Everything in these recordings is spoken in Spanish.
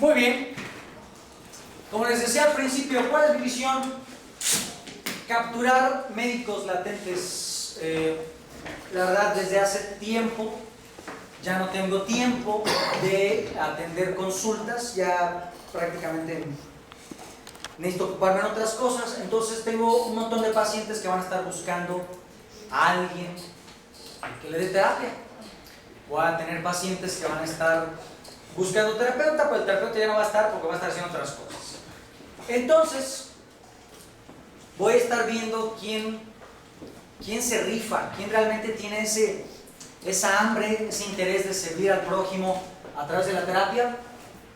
Muy bien. Como les decía al principio, ¿cuál es mi misión? Capturar médicos latentes. La verdad, desde hace tiempo ya no tengo tiempo de atender consultas, ya prácticamente necesito ocuparme en otras cosas, entonces tengo un montón de pacientes que van a estar buscando a alguien que le dé terapia. Voy a tener pacientes que van a estar buscando terapeuta, pero el terapeuta ya no va a estar porque va a estar haciendo otras cosas. Entonces, voy a estar viendo quién se rifa, quién realmente tiene esa hambre, ese interés de servir al prójimo a través de la terapia,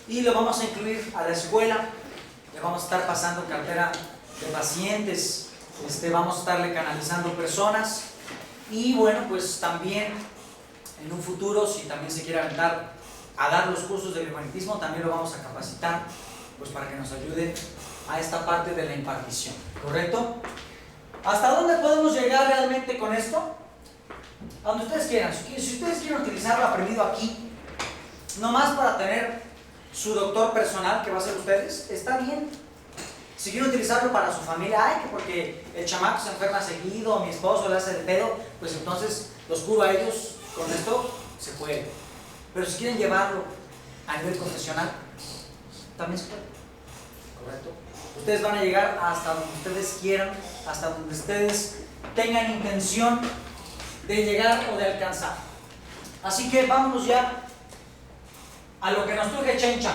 y lo vamos a incluir a la escuela. Le vamos a estar pasando cartera de pacientes, vamos a estarle canalizando personas, y bueno, pues también en un futuro, si también se quiere aventar a dar los cursos de biomagnetismo, también lo vamos a capacitar, pues para que nos ayude a esta parte de la impartición, ¿correcto? ¿Hasta dónde podemos llegar realmente con esto? A donde ustedes quieran. Si ustedes quieren utilizar lo aprendido aquí, nomás para tener su doctor personal, que va a ser ustedes, está bien. Si quieren utilizarlo para su familia, ay, que porque el chamaco se enferma seguido, mi esposo le hace de pedo, pues entonces los curo a ellos, con esto se puede. Pero si quieren llevarlo a nivel profesional, también se puede, ¿correcto? Ustedes van a llegar hasta donde ustedes quieran, hasta donde ustedes tengan intención de llegar o de alcanzar. Así que vámonos ya a lo que nos truje Chencha.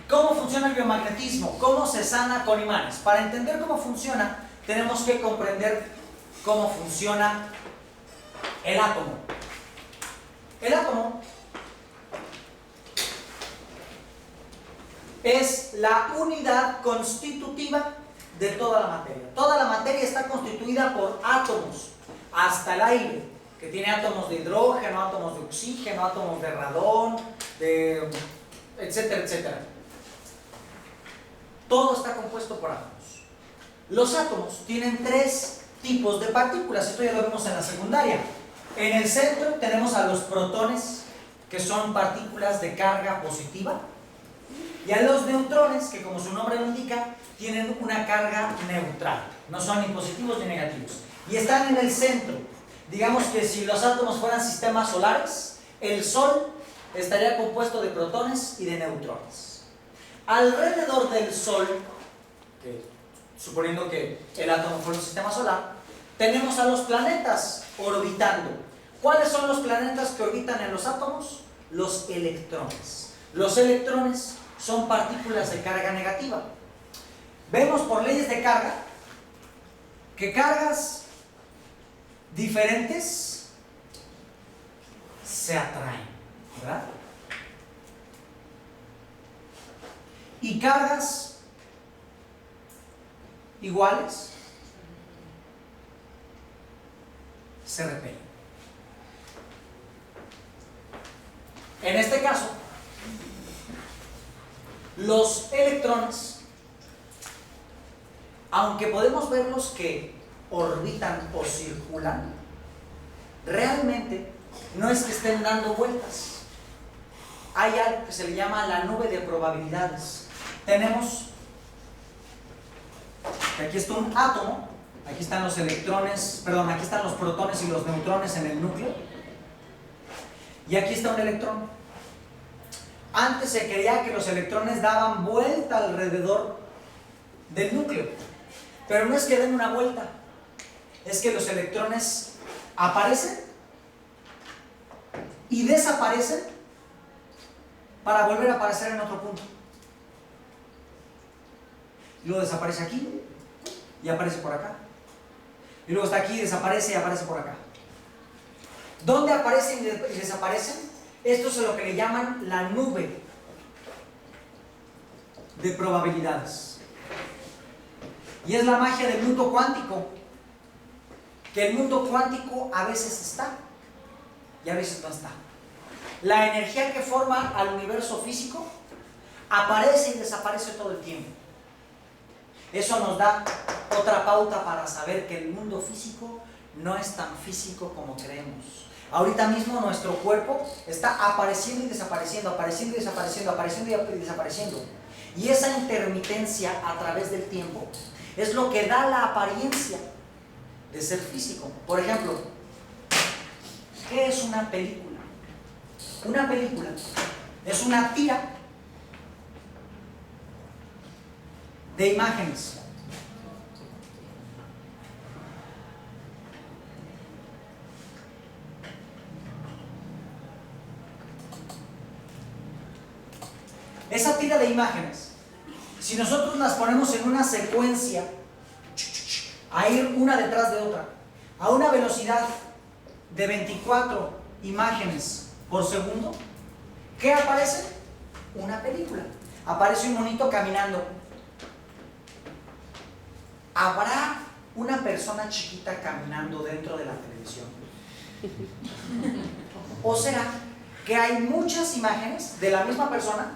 ¿Cómo funciona el biomagnetismo? ¿Cómo se sana con imanes? Para entender cómo funciona, tenemos que comprender cómo funciona el átomo. El átomo es la unidad constitutiva de toda la materia. Toda la materia está constituida por átomos, hasta el aire, que tiene átomos de hidrógeno, átomos de oxígeno, átomos de radón, etcétera, etcétera. Todo está compuesto por átomos. Los átomos tienen tres tipos de partículas, esto ya lo vimos en la secundaria. En el centro tenemos a los protones, que son partículas de carga positiva, y a los neutrones, que como su nombre lo indica, tienen una carga neutral, no son ni positivos ni negativos, y están en el centro. Digamos que si los átomos fueran sistemas solares, el Sol estaría compuesto de protones y de neutrones. Alrededor del Sol, suponiendo que el átomo fuera un sistema solar, tenemos a los planetas orbitando. ¿Cuáles son los planetas que orbitan en los átomos? Los electrones. Los electrones son partículas de carga negativa. Vemos por leyes de carga que cargas diferentes se atraen, ¿verdad? Y cargas iguales se repelen. En este caso, los electrones, aunque podemos verlos que orbitan o circulan, realmente no es que estén dando vueltas. Hay algo que se le llama la nube de probabilidades. Tenemos, aquí está un átomo, aquí están los electrones, perdón, aquí están los protones y los neutrones en el núcleo, y aquí está un electrón. Antes se creía que los electrones daban vuelta alrededor del núcleo, pero no es que den una vuelta, es que los electrones aparecen y desaparecen para volver a aparecer en otro punto. Y luego desaparece aquí y aparece por acá. Y luego está aquí, desaparece y aparece por acá. ¿Dónde aparecen y desaparecen? Esto es lo que le llaman la nube de probabilidades. Y es la magia del mundo cuántico, que el mundo cuántico a veces está y a veces no está. La energía que forma al universo físico aparece y desaparece todo el tiempo. Eso nos da otra pauta para saber que el mundo físico no es tan físico como creemos. Ahorita mismo nuestro cuerpo está apareciendo y desapareciendo, apareciendo y desapareciendo, apareciendo y desapareciendo. Y esa intermitencia a través del tiempo es lo que da la apariencia de ser físico. Por ejemplo, ¿qué es una película? Una película es una tira de imágenes. Esa tira de imágenes, si nosotros las ponemos en una secuencia, a ir una detrás de otra, a una velocidad de 24 imágenes por segundo, ¿qué aparece? Una película. Aparece un monito caminando. ¿Habrá una persona chiquita caminando dentro de la televisión? ¿O será que hay muchas imágenes de la misma persona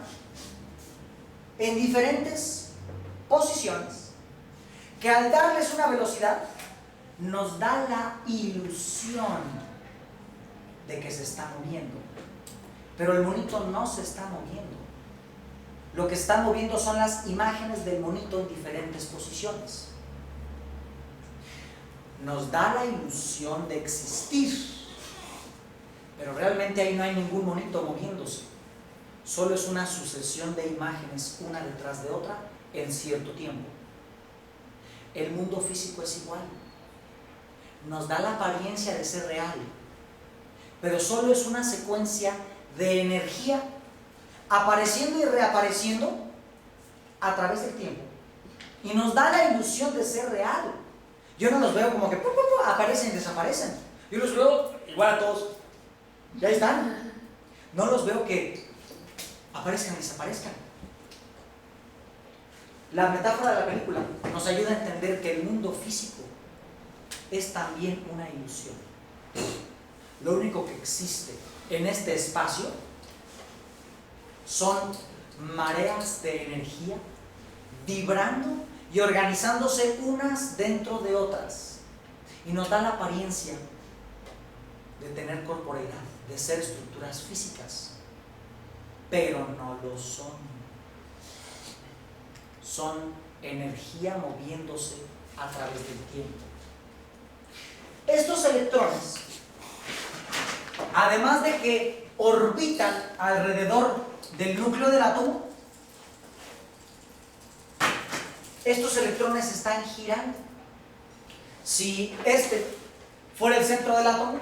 en diferentes posiciones que al darles una velocidad nos da la ilusión de que se está moviendo, pero el monito no se está moviendo? Lo que está moviendo son las imágenes del monito en diferentes posiciones. Nos da la ilusión de existir, pero realmente ahí no hay ningún monito moviéndose. Solo es una sucesión de imágenes una detrás de otra en cierto tiempo. El mundo físico es igual. Nos da la apariencia de ser real, pero solo es una secuencia de energía apareciendo y reapareciendo a través del tiempo. Y nos da la ilusión de ser real. Yo no los veo como que aparecen y desaparecen. Yo los veo igual a todos. Y ahí están. No los veo que aparezcan y desaparezcan. La metáfora de la película nos ayuda a entender que el mundo físico es también una ilusión. Lo único que existe en este espacio son mareas de energía vibrando y organizándose unas dentro de otras, y nos da la apariencia de tener corporeidad, de ser estructuras físicas, pero no lo son. Son energía moviéndose a través del tiempo. Estos electrones, además de que orbitan alrededor del núcleo del átomo, estos electrones están girando. Si este fuera el centro del átomo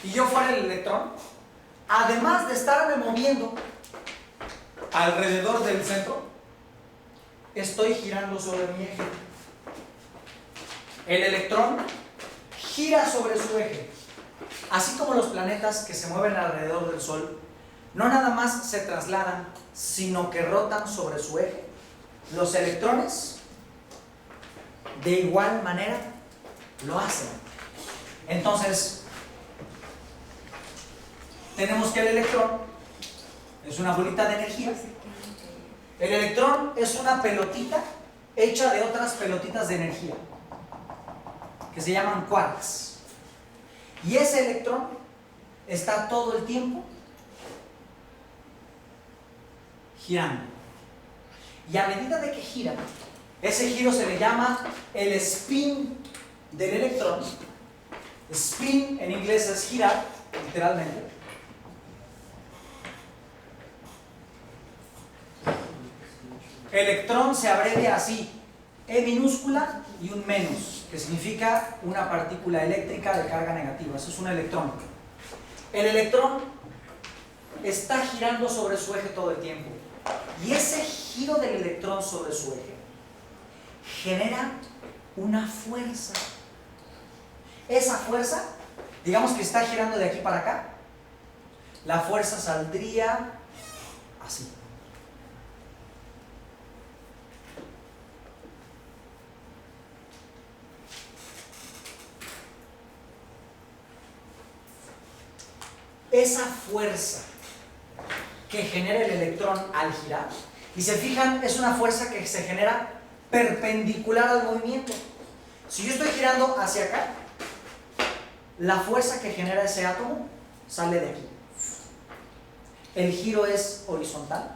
y yo fuera el electrón, además de estarme moviendo alrededor del centro, estoy girando sobre mi eje. El electrón gira sobre su eje. Así como los planetas que se mueven alrededor del Sol no nada más se trasladan, sino que rotan sobre su eje, los electrones de igual manera lo hacen. Entonces, tenemos que el electrón es una bolita de energía. El electrón es una pelotita hecha de otras pelotitas de energía que se llaman quarks. Y ese electrón está todo el tiempo girando. Y a medida de que gira, ese giro se le llama el spin del electrón. Spin en inglés es girar, literalmente. Electrón se abrevia así, E minúscula y un menos, que significa una partícula eléctrica de carga negativa. Eso es un electrón. El electrón está girando sobre su eje todo el tiempo. Y ese giro del electrón sobre su eje genera una fuerza. Esa fuerza, digamos que está girando de aquí para acá, la fuerza saldría así. Esa fuerza que genera el electrón al girar, y se fijan, es una fuerza que se genera perpendicular al movimiento. Si yo estoy girando hacia acá, la fuerza que genera ese átomo sale de aquí. El giro es horizontal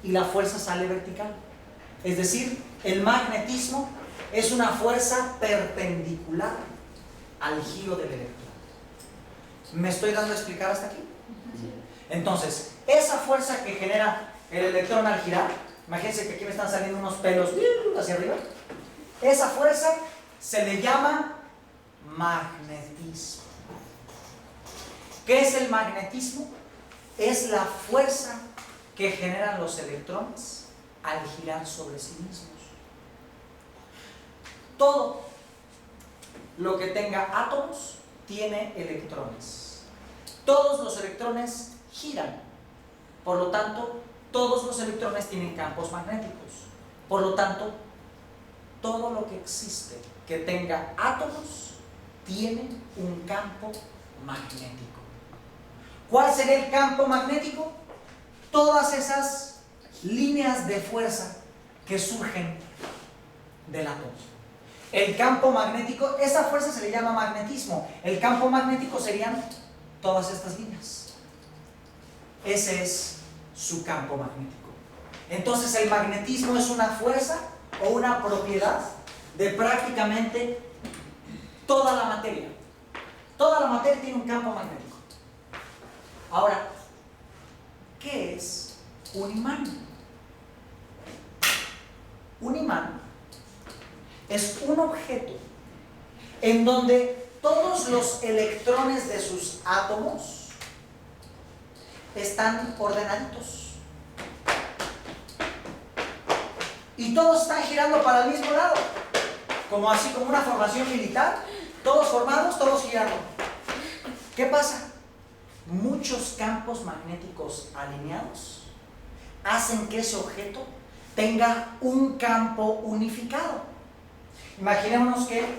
y la fuerza sale vertical. Es decir, el magnetismo es una fuerza perpendicular al giro del electrón. ¿Me estoy dando a explicar hasta aquí? Entonces, esa fuerza que genera el electrón al girar, imagínense que aquí me están saliendo unos pelos hacia arriba, esa fuerza se le llama magnetismo. ¿Qué es el magnetismo? Es la fuerza que generan los electrones al girar sobre sí mismos. Todo lo que tenga átomos tiene electrones. Todos los electrones giran. Por lo tanto, todos los electrones tienen campos magnéticos. Por lo tanto, todo lo que existe que tenga átomos tiene un campo magnético. ¿Cuál sería el campo magnético? Todas esas líneas de fuerza que surgen del átomo. El campo magnético, esa fuerza se le llama magnetismo. El campo magnético serían todas estas líneas. Ese es su campo magnético. Entonces el magnetismo es una fuerza o una propiedad de prácticamente toda la materia. Toda la materia tiene un campo magnético. Ahora, ¿qué es un imán? Un imán es un objeto en donde todos los electrones de sus átomos están ordenaditos y todos están girando para el mismo lado, como así como una formación militar, todos formados, todos girando. ¿Qué pasa? Muchos campos magnéticos alineados hacen que ese objeto tenga un campo unificado. Imaginémonos que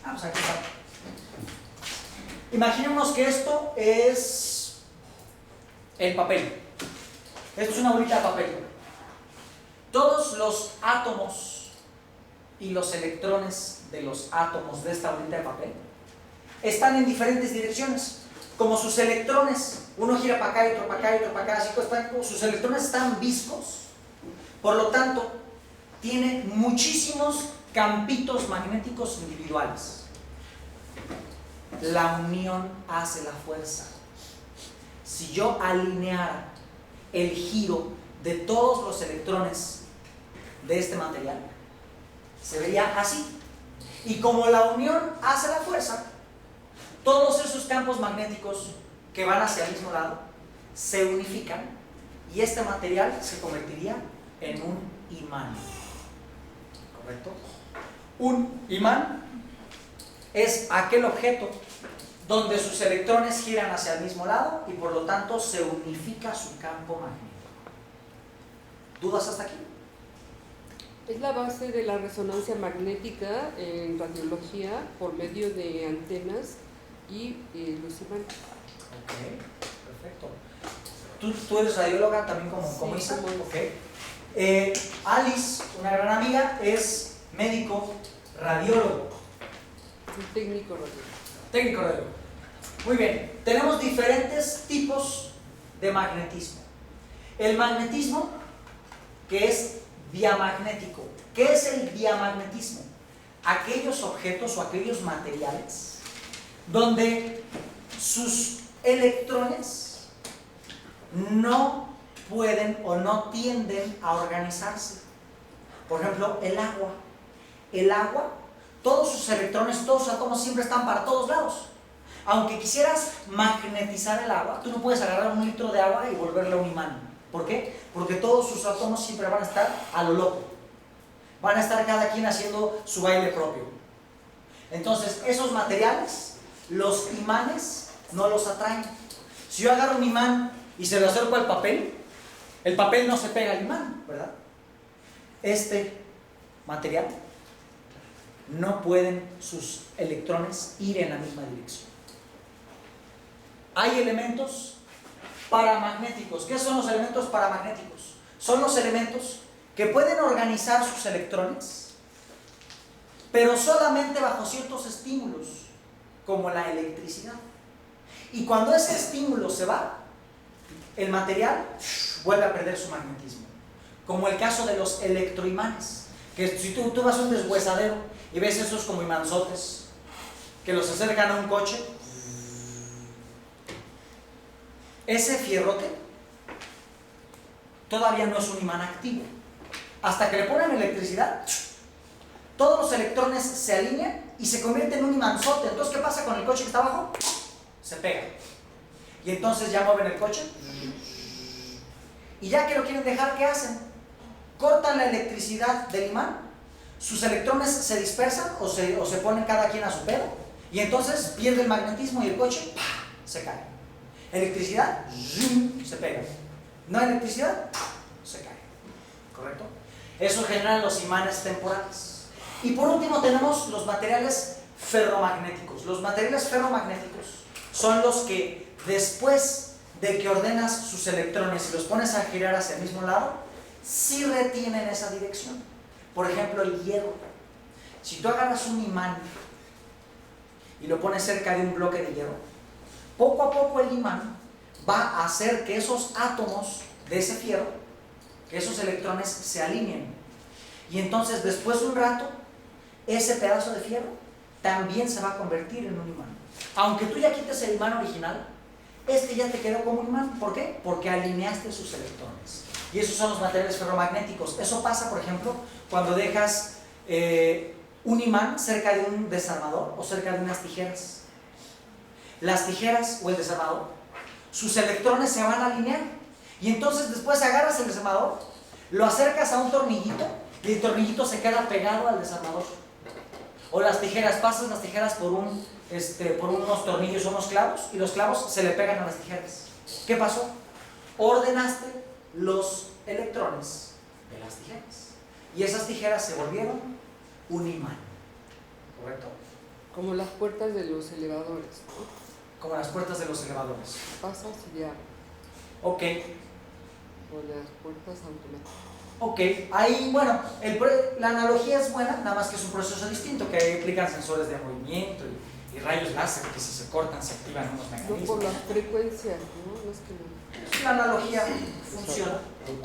pues aquí está. Imaginémonos que esto es el papel. Esto es una bolita de papel. Todos los átomos y los electrones de los átomos de esta bolita de papel están en diferentes direcciones. Como sus electrones, uno gira para acá y otro para acá y otro para acá, así que sus electrones están viscos. Por lo tanto, tiene muchísimos campitos magnéticos individuales. La unión hace la fuerza. Si yo alineara el giro de todos los electrones de este material, se vería así. Y como la unión hace la fuerza, todos esos campos magnéticos que van hacia el mismo lado se unifican y este material se convertiría en un imán. ¿Correcto? Un imán es aquel objeto donde sus electrones giran hacia el mismo lado y por lo tanto se unifica su campo magnético. ¿Dudas hasta aquí? Es la base de la resonancia magnética en radiología por medio de antenas y los imanes. Ok, perfecto. ¿Tú eres radióloga también como Sí, Isa? como Isa. Ok. Alice, una gran amiga, es médico radiólogo. Un técnico radiólogo. Técnico radiólogo. Muy bien, tenemos diferentes tipos de magnetismo. El magnetismo, que es diamagnético. ¿Qué es el diamagnetismo? Aquellos objetos o aquellos materiales donde sus electrones no pueden o no tienden a organizarse. Por ejemplo, el agua. El agua, todos sus electrones, todos sus átomos siempre están para todos lados. Aunque quisieras magnetizar el agua, tú no puedes agarrar un litro de agua y volverle un imán. ¿Por qué? Porque todos sus átomos siempre van a estar a lo loco. Van a estar cada quien haciendo su baile propio. Entonces, esos materiales, los imanes, no los atraen. Si yo agarro un imán y se lo acerco al papel, el papel no se pega al imán, ¿verdad? Este material no pueden sus electrones ir en la misma dirección. Hay elementos paramagnéticos. ¿Qué son los elementos paramagnéticos? Son los elementos que pueden organizar sus electrones pero solamente bajo ciertos estímulos, como la electricidad. Y cuando ese estímulo se va, el material vuelve a perder su magnetismo. Como el caso de los electroimanes, que si tú vas a un deshuesadero y ves esos como imanzotes que los acercan a un coche, ese fierrote todavía no es un imán activo. Hasta que le ponen electricidad, todos los electrones se alinean y se convierten en un imanzote. Entonces, ¿qué pasa con el coche que está abajo? Se pega. Y entonces ya mueven el coche. Y ya que lo quieren dejar, ¿qué hacen? Cortan la electricidad del imán, sus electrones se dispersan o se ponen cada quien a su pedo, y entonces pierde el magnetismo y el coche se cae. Electricidad, se pega. No hay electricidad, se cae. ¿Correcto? Eso generan los imanes temporales. Y por último tenemos los materiales ferromagnéticos. Los materiales ferromagnéticos son los que después de que ordenas sus electrones y los pones a girar hacia el mismo lado, sí retienen esa dirección. Por ejemplo, el hierro. Si tú agarras un imán y lo pones cerca de un bloque de hierro, poco a poco el imán va a hacer que esos átomos de ese fierro, que esos electrones se alineen. Y entonces, después de un rato, ese pedazo de fierro también se va a convertir en un imán. Aunque tú ya quites el imán original, este ya te quedó como imán. ¿Por qué? Porque alineaste sus electrones. Y esos son los materiales ferromagnéticos. Eso pasa, por ejemplo, cuando dejas un imán cerca de un desarmador o cerca de unas tijeras. Las tijeras o el desarmador, sus electrones se van a alinear. Y entonces después agarras el desarmador, lo acercas a un tornillito y el tornillito se queda pegado al desarmador. O las tijeras, pasas las tijeras por unos tornillos o unos clavos y los clavos se le pegan a las tijeras. ¿Qué pasó? Ordenaste los electrones de las tijeras y esas tijeras se volvieron un imán. ¿Correcto? Como las puertas de los elevadores, ¿no? Como las puertas de los elevadores. Pasas y ya. Ok. O las puertas automáticas. Ok, ahí, bueno, la analogía es buena, nada más que es un proceso distinto, que ahí aplican sensores de movimiento y rayos láser que si se cortan se activan unos No mecanismos. por las frecuencias, ¿no? No es que no. La analogía funciona.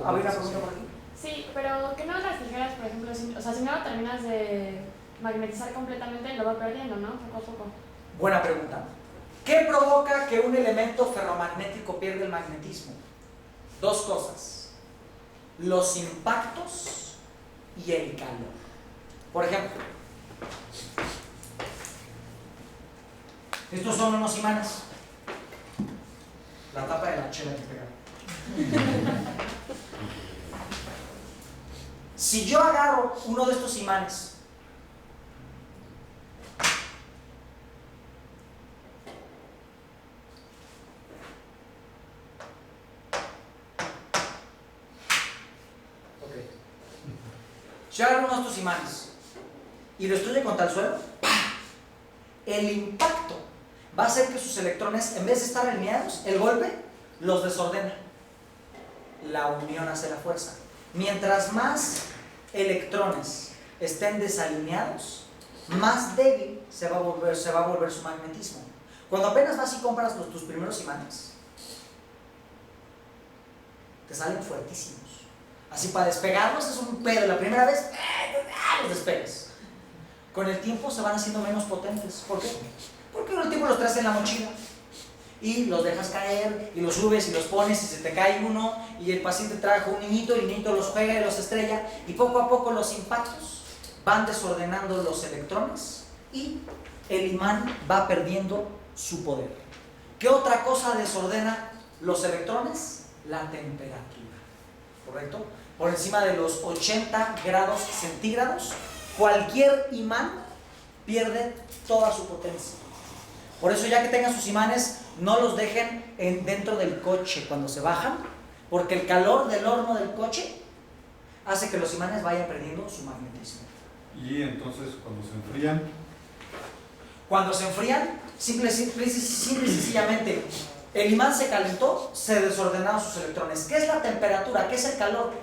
¿Habría una pregunta por aquí? Sí, pero ¿qué no las tijeras, por ejemplo? Si no lo terminas de magnetizar completamente, lo va perdiendo, ¿no? Poco a poco. Buena pregunta. ¿Qué provoca que un elemento ferromagnético pierda el magnetismo? Dos cosas. Los impactos y el calor. Por ejemplo, estos son unos imanes. La tapa de la chela que pegaron. Si yo agarro uno de estos imanes uno de estos imanes y lo destruye contra el suelo, el impacto va a hacer que sus electrones, en vez de estar alineados, el golpe los desordena. La unión hace la fuerza. Mientras más electrones estén desalineados, más débil se va a volver su magnetismo. Cuando apenas vas y compras tus primeros imanes, te salen fuertísimos. Así para despegarlos es un pedo. La primera vez los despegas. Con el tiempo se van haciendo menos potentes. ¿Por qué? Porque con el tiempo los traes en la mochila y los dejas caer y los subes y los pones y se te cae uno y el paciente trajo un niñito, el niñito los juega y los estrella y poco a poco los impactos van desordenando los electrones y el imán va perdiendo su poder. ¿Qué otra cosa desordena los electrones? La temperatura. ¿Correcto? Por encima de los 80 grados centígrados, cualquier imán pierde toda su potencia. Por eso, ya que tengan sus imanes, no los dejen dentro del coche cuando se bajan, porque el calor del horno del coche hace que los imanes vayan perdiendo su magnetismo. Y entonces, cuando se enfrían, simple y sencillamente, el imán se calentó, se desordenaron sus electrones. ¿Qué es la temperatura? ¿Qué es el calor?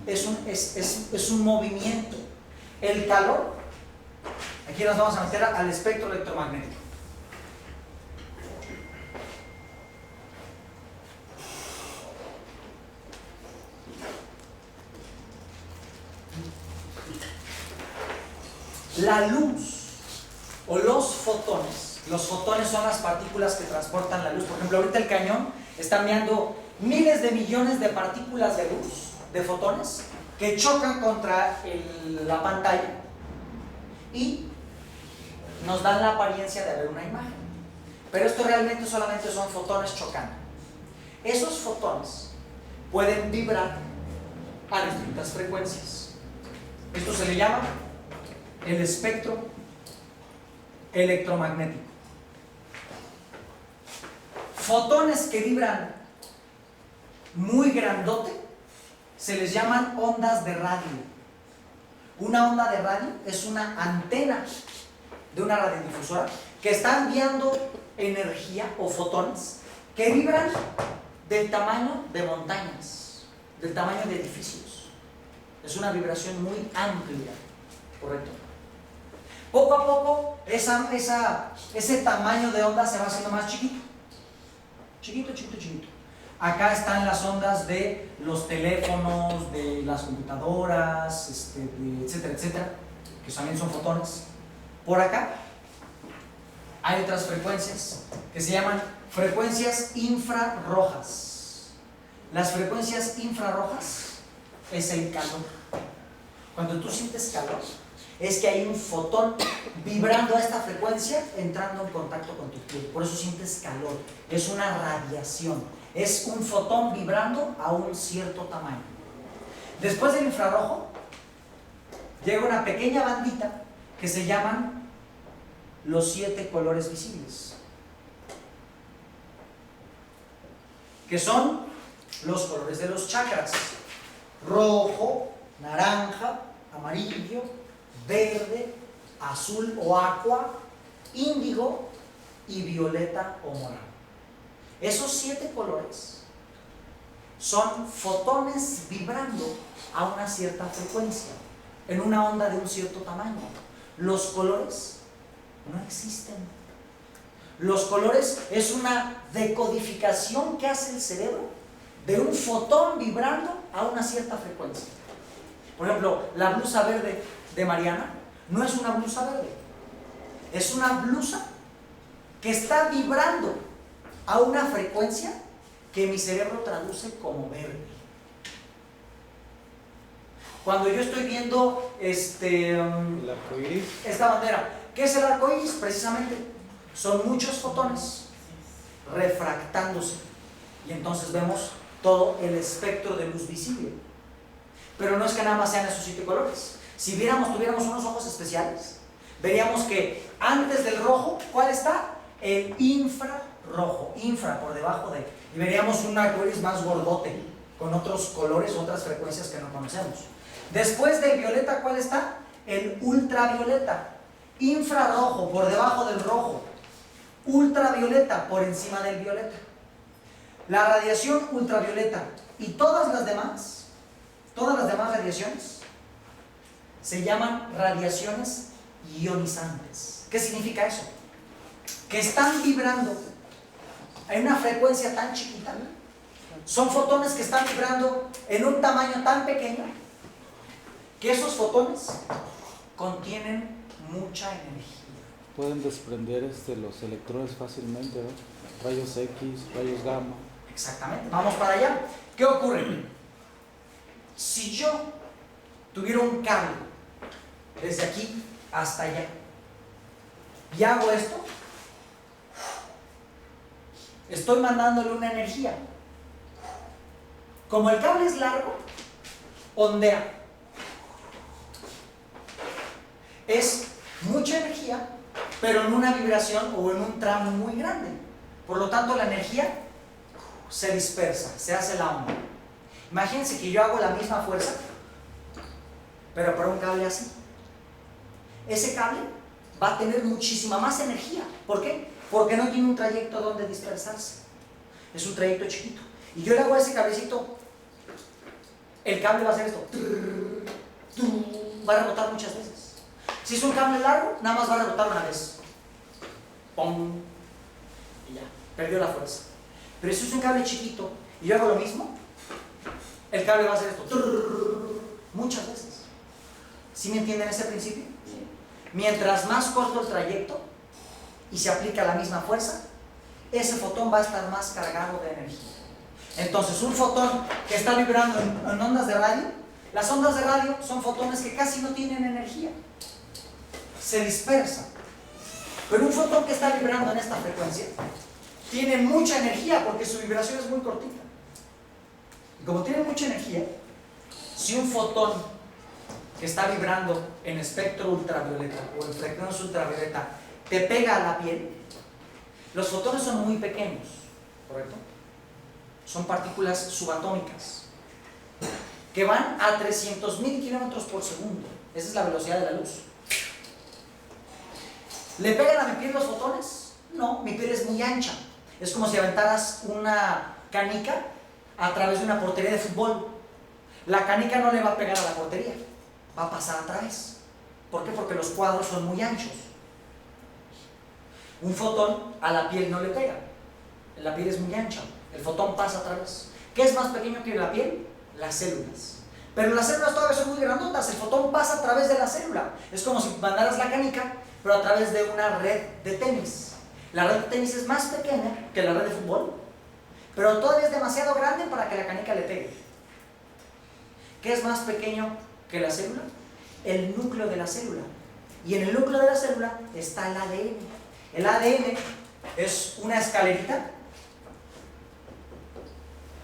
Es un movimiento. El calor Aquí nos vamos a meter al espectro electromagnético. La luz o los fotones son las partículas que transportan la luz. Por ejemplo, ahorita el cañón está enviando miles de millones de partículas de luz, de fotones, que chocan contra la pantalla y nos dan la apariencia de ver una imagen. Pero esto realmente solamente son fotones chocando. Esos fotones pueden vibrar a distintas frecuencias. Esto se le llama el espectro electromagnético. Fotones que vibran muy grandote se les llaman ondas de radio. Una onda de radio es una antena de una radiodifusora que está enviando energía o fotones que vibran del tamaño de montañas, del tamaño de edificios. Es una vibración muy amplia, ¿correcto? Poco a poco ese tamaño de onda se va haciendo más chiquito. Chiquito. Acá están las ondas de los teléfonos, de las computadoras, etcétera, que también son fotones. Por acá hay otras frecuencias que se llaman frecuencias infrarrojas. Las frecuencias infrarrojas es el calor. Cuando tú sientes calor, es que hay un fotón vibrando a esta frecuencia, entrando en contacto con tu piel. Por eso sientes calor. Es una radiación. Es un fotón vibrando a un cierto tamaño. Después del infrarrojo, llega una pequeña bandita que se llaman los 7 colores visibles, que son los colores de los chakras: rojo, naranja, amarillo, verde, azul o aqua, índigo y violeta o morado. Esos 7 colores son fotones vibrando a una cierta frecuencia, en una onda de un cierto tamaño. Los colores no existen. Los colores es una decodificación que hace el cerebro de un fotón vibrando a una cierta frecuencia. Por ejemplo, la blusa verde de Mariana no es una blusa verde, es una blusa que está vibrando a una frecuencia que mi cerebro traduce como verde. Cuando yo estoy viendo el arco iris, esta bandera, ¿qué es el arco iris? Precisamente son muchos fotones refractándose y entonces vemos todo el espectro de luz visible. Pero no es que nada más sean esos 7 colores. Si tuviéramos unos ojos especiales, veríamos que antes del rojo, ¿cuál está? El infrarrojo, infra por debajo de, y veríamos un arcoíris más gordote, con otros colores, otras frecuencias que no conocemos. Después del violeta, ¿cuál está? El ultravioleta, infrarrojo por debajo del rojo, ultravioleta por encima del violeta. La radiación ultravioleta y todas las demás radiaciones se llaman radiaciones ionizantes. ¿Qué significa eso? Que están vibrando en una frecuencia tan chiquita. Son fotones que están vibrando en un tamaño tan pequeño que esos fotones contienen mucha energía. pueden desprender los electrones fácilmente, ¿no? Rayos X, rayos gamma. Exactamente, vamos para allá. ¿Qué ocurre? Si yo tuviera un cable desde aquí hasta allá y hago esto, estoy mandándole una energía. Como el cable es largo, ondea. Es mucha energía, pero en una vibración o en un tramo muy grande. Por lo tanto, la energía se dispersa, se hace la onda. Imagínense que yo hago la misma fuerza, pero para un cable así. Ese cable va a tener muchísima más energía. ¿Por qué? Porque no tiene un trayecto donde dispersarse. Es un trayecto chiquito. Y yo le hago a ese cablecito, el cable va a hacer esto, va a rebotar muchas veces. Si es un cable largo, nada más va a rebotar una vez. ¡Pum! Y ya, perdió la fuerza. Pero si es un cable chiquito y yo hago lo mismo, el cable va a hacer esto muchas veces. ¿Sí me entienden ese principio? Sí. Mientras más corto el trayecto y se aplica la misma fuerza, ese fotón va a estar más cargado de energía. Entonces, un fotón que está vibrando en ondas de radio, las ondas de radio son fotones que casi no tienen energía, se dispersan. Pero un fotón que está vibrando en esta frecuencia tiene mucha energía porque su vibración es muy cortita. Y como tiene mucha energía, si un fotón que está vibrando en espectro ultravioleta o en frecuencia ultravioleta te pega a la piel, los fotones son muy pequeños, ¿correcto? Son partículas subatómicas que van a 300.000 kilómetros por segundo. Esa es la velocidad de la luz. ¿Le pegan a mi piel los fotones? No, mi piel es muy ancha. Es como si aventaras una canica a través de una portería de fútbol. La canica no le va a pegar a la portería, va a pasar a través. ¿Por qué? Porque los cuadros son muy anchos. Un fotón a la piel no le pega. La piel es muy ancha. El fotón pasa a través. ¿Qué es más pequeño que la piel? Las células. Pero las células todavía son muy grandotas. El fotón pasa a través de la célula. Es como si mandaras la canica, pero a través de una red de tenis. La red de tenis es más pequeña que la red de fútbol, pero todavía es demasiado grande para que la canica le pegue. ¿Qué es más pequeño que la célula? El núcleo de la célula. Y en el núcleo de la célula está el ADN. El ADN es una escalerita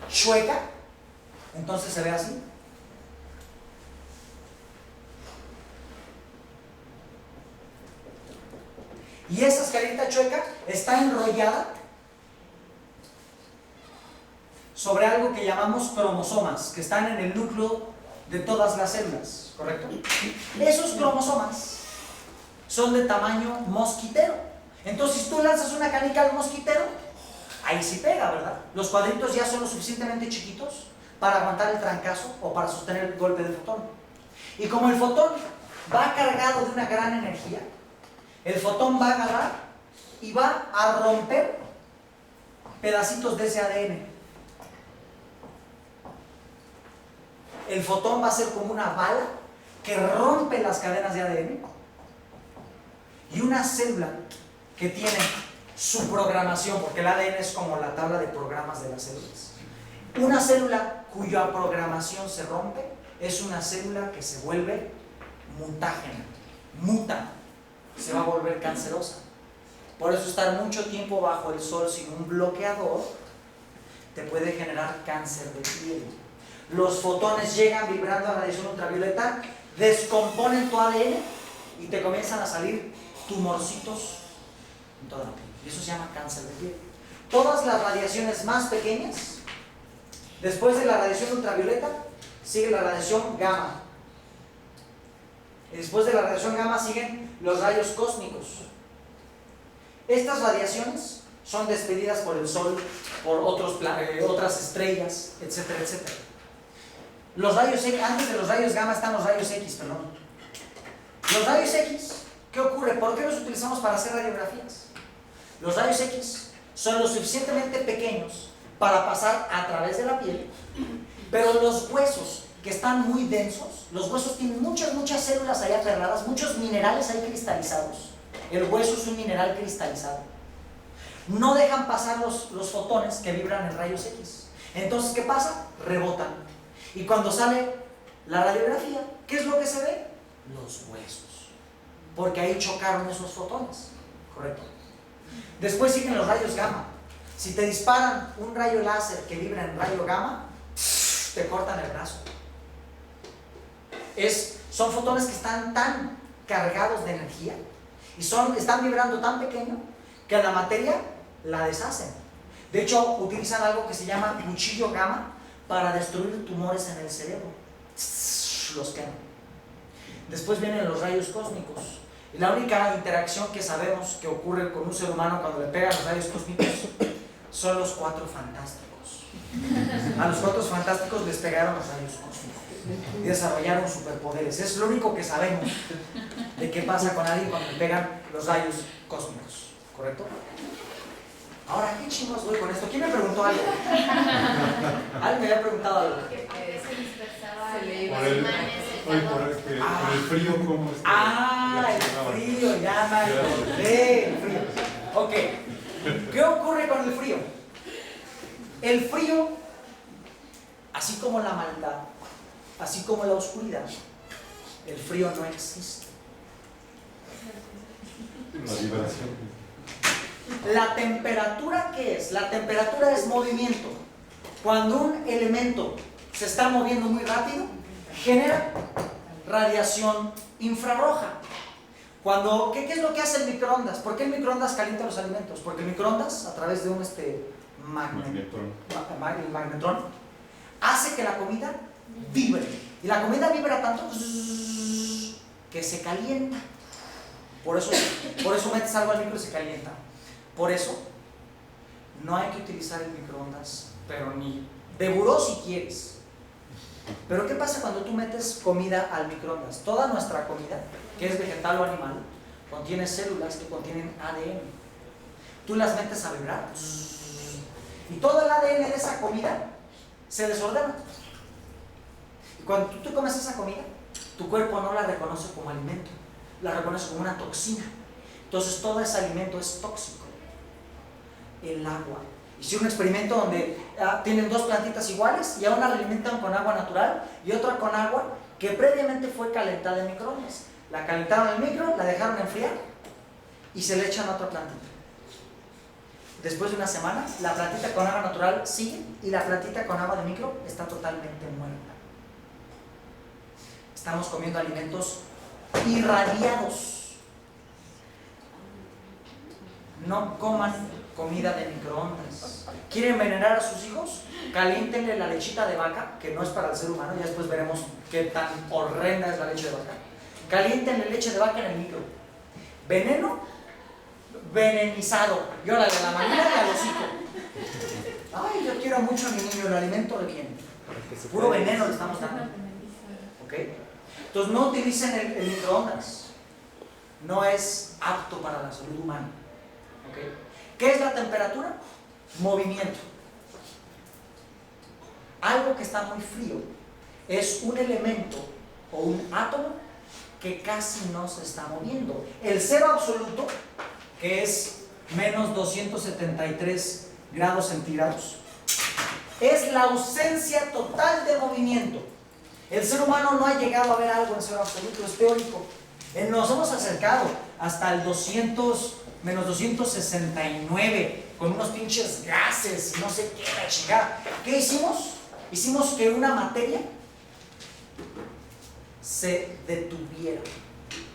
chueca, entonces se ve así. Y esa escalerita chueca está enrollada sobre algo que llamamos cromosomas, que están en el núcleo de todas las células, ¿correcto? Esos cromosomas son de tamaño mosquitero. Entonces, si tú lanzas una canica al mosquitero, ahí sí pega, ¿verdad? Los cuadritos ya son lo suficientemente chiquitos para aguantar el trancazo o para sostener el golpe del fotón. Y como el fotón va cargado de una gran energía, el fotón va a agarrar y va a romper pedacitos de ese ADN. El fotón va a ser como una bala que rompe las cadenas de ADN, y una célula que tiene su programación, porque el ADN es como la tabla de programas de las células. Una célula cuya programación se rompe es una célula que se vuelve mutágena, muta, se va a volver cancerosa. Por eso estar mucho tiempo bajo el sol sin un bloqueador te puede generar cáncer de piel. Los fotones llegan vibrando a radiación ultravioleta, descomponen tu ADN y te comienzan a salir tumorcitos en toda la piel. Y eso se llama cáncer de piel. Todas las radiaciones más pequeñas, después de la radiación ultravioleta, sigue la radiación gamma. Y después de la radiación gamma siguen los rayos cósmicos. Estas radiaciones son despedidas por el Sol, por otras estrellas, etcétera, etcétera. Los rayos X, antes de los rayos gamma están los rayos X, perdón. Los rayos X, ¿qué ocurre? ¿Por qué los utilizamos para hacer radiografías? Los rayos X son lo suficientemente pequeños para pasar a través de la piel, pero los huesos que están muy densos, los huesos tienen muchas células ahí aperladas, muchos minerales ahí cristalizados. El hueso es un mineral cristalizado. No dejan pasar los fotones que vibran en rayos X. Entonces, ¿qué pasa? Rebotan. Y cuando sale la radiografía, ¿qué es lo que se ve? Los huesos. Porque ahí chocaron esos fotones. ¿Correcto? Después siguen los rayos gamma. Si te disparan un rayo láser que vibra en rayo gamma, te cortan el brazo. Son fotones que están tan cargados de energía y están vibrando tan pequeño que a la materia la deshacen. De hecho, utilizan algo que se llama cuchillo gamma para destruir tumores en el cerebro. Los queman. Después vienen los rayos cósmicos. Y la única interacción que sabemos que ocurre con un ser humano cuando le pegan los rayos cósmicos son los Cuatro Fantásticos. A los Cuatro Fantásticos les pegaron los rayos cósmicos y desarrollaron superpoderes. Es lo único que sabemos de qué pasa con alguien cuando le pegan los rayos cósmicos, ¿correcto? Ahora, ¿qué chingos voy con esto? ¿Quién me preguntó algo? ¿Alguien me había preguntado algo? Se dispersaba Se le iba Por el, imanes, el hoy calor. por el frío, ¿cómo es que El frío, ya me acordé, el frío. Ok, ¿qué ocurre con el frío? El frío, así como la maldad, así como la oscuridad, el frío no existe. la vibración? La temperatura, ¿qué es? La temperatura es movimiento. Cuando un elemento se está moviendo muy rápido, genera radiación infrarroja. ¿Qué es lo que hace el microondas? ¿Por qué el microondas calienta los alimentos? Porque el microondas, a través de un magnetrón, hace que la comida vibre. Y la comida vibra tanto que se calienta. Por eso metes algo al micro y se calienta. Por eso no hay que utilizar el microondas, pero ni de buró si quieres. Pero ¿qué pasa cuando tú metes comida al microondas? Toda nuestra comida, que es vegetal o animal, contiene células que contienen ADN. Tú las metes a vibrar y todo el ADN de esa comida se desordena. Y cuando tú te comes esa comida, tu cuerpo no la reconoce como alimento, la reconoce como una toxina. Entonces todo ese alimento es tóxico. El agua. Hicieron un experimento donde tienen dos plantitas iguales y a una la alimentan con agua natural y otra con agua que previamente fue calentada en microondas. La calentaron en el micro, la dejaron enfriar y se le echan a otra plantita. Después de una semana, la plantita con agua natural sigue y la plantita con agua de micro está totalmente muerta. Estamos comiendo alimentos irradiados. No coman comida de microondas. ¿Quieren envenenar a sus hijos? Caliéntenle la lechita de vaca, que no es para el ser humano, ya después veremos qué tan horrenda es la leche de vaca. Caliéntenle leche de vaca en el micro. Veneno, venenizado. Y órale, a la manera y al hocico. Ay, yo quiero mucho a mi niño, lo alimento de bien. Puro veneno le estamos dando. ¿Ok? Entonces no utilicen el microondas. No es apto para la salud humana. ¿Ok? ¿Qué es la temperatura? Movimiento. Algo que está muy frío es un elemento o un átomo que casi no se está moviendo. El cero absoluto, que es menos 273 grados centígrados, es la ausencia total de movimiento. El ser humano no ha llegado a ver algo en cero absoluto, es teórico. Nos hemos acercado hasta el menos 269, con unos pinches gases y no sé qué, la chingada. ¿Qué hicimos? Hicimos que una materia se detuviera.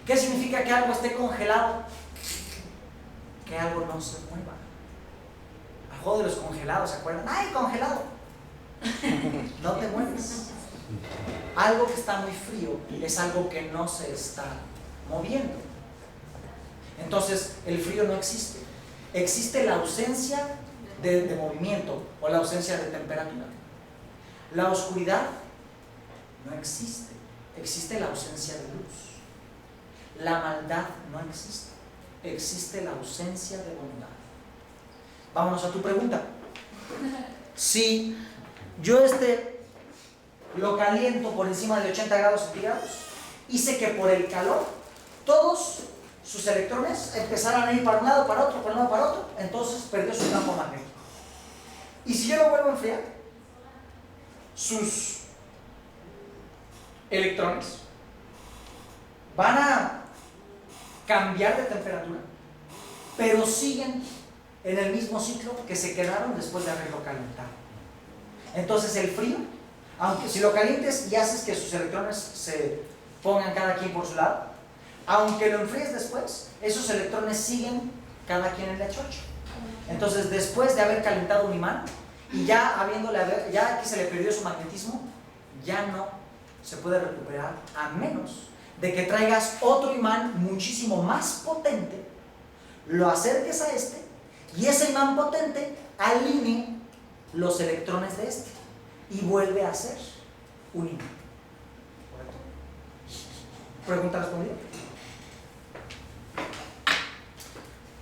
¿Qué significa que algo esté congelado? Que algo no se mueva. A juego de los congelados, ¿se acuerdan? ¡Ay, congelado! No te mueves. Algo que está muy frío es algo que no se está moviendo. Entonces, el frío no existe. Existe la ausencia de movimiento o la ausencia de temperatura. La oscuridad no existe. Existe la ausencia de luz. La maldad no existe. Existe la ausencia de bondad. Vámonos a tu pregunta. Si yo lo caliento por encima de 80 grados centígrados, hice que por el calor todos sus electrones empezaran a ir para un lado, para otro, para un lado, para otro, entonces perdió su campo magnético. Y si yo lo vuelvo a enfriar, sus electrones van a cambiar de temperatura, pero siguen en el mismo ciclo que se quedaron después de haberlo calentado. Entonces el frío, aunque si lo calientes y haces que sus electrones se pongan cada quien por su lado, aunque lo enfríes después, esos electrones siguen cada quien en la chocha. Entonces después de haber calentado un imán y ya aquí se le perdió su magnetismo, ya no se puede recuperar, a menos de que traigas otro imán muchísimo más potente, lo acerques a y ese imán potente alinee los electrones de y vuelve a ser un imán. ¿Correcto? ¿Pregunta respondida?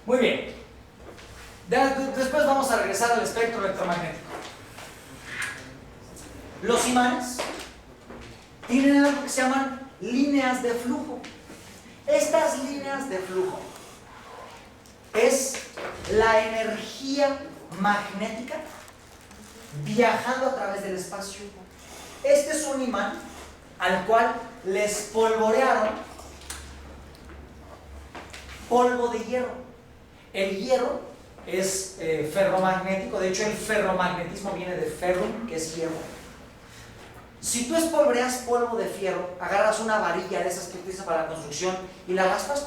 Muy bien. Después vamos a regresar al espectro electromagnético. Los imanes tienen algo que se llaman líneas de flujo. Estas líneas de flujo es la energía magnética viajando a través del espacio. Este es un imán al cual les polvorearon polvo de hierro. El hierro es ferromagnético, de hecho el ferromagnetismo viene de ferrum, que es hierro. Si tú espolvoreas polvo de fierro, agarras una varilla de esas que utilizas para la construcción y la raspas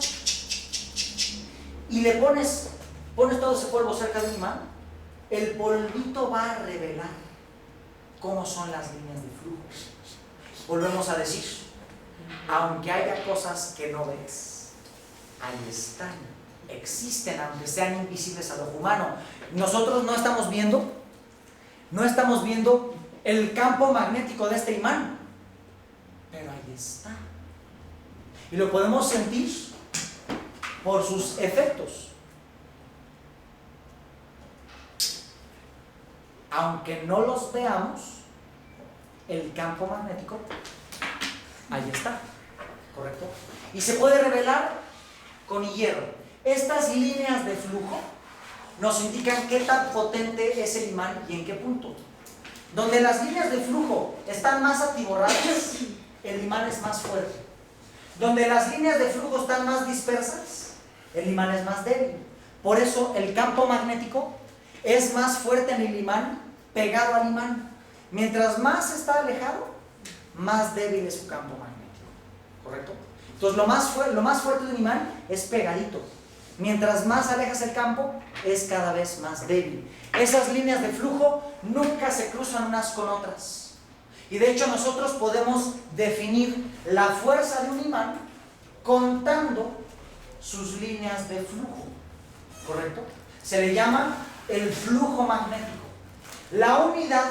y le pones todo ese polvo cerca de un imán, el polvito va a revelar cómo son las líneas de flujo. Volvemos a decir, aunque haya cosas que no ves, ahí están, existen, aunque sean invisibles al ojo humano. Nosotros no estamos viendo el campo magnético de este imán, pero ahí está. Y lo podemos sentir por sus efectos. Aunque no los veamos, el campo magnético ahí está, ¿correcto? Y se puede revelar con hierro. Estas líneas de flujo nos indican qué tan potente es el imán y en qué punto. Donde las líneas de flujo están más atiborradas, el imán es más fuerte. Donde las líneas de flujo están más dispersas, el imán es más débil. Por eso el campo magnético es más fuerte en el imán pegado al imán. Mientras más está alejado, más débil es su campo magnético, ¿correcto? Entonces lo más fuerte de un imán es pegadito. Mientras más alejas el campo, es cada vez más débil. Esas líneas de flujo nunca se cruzan unas con otras. Y de hecho nosotros podemos definir la fuerza de un imán contando sus líneas de flujo, ¿correcto? Se le llama el flujo magnético. La unidad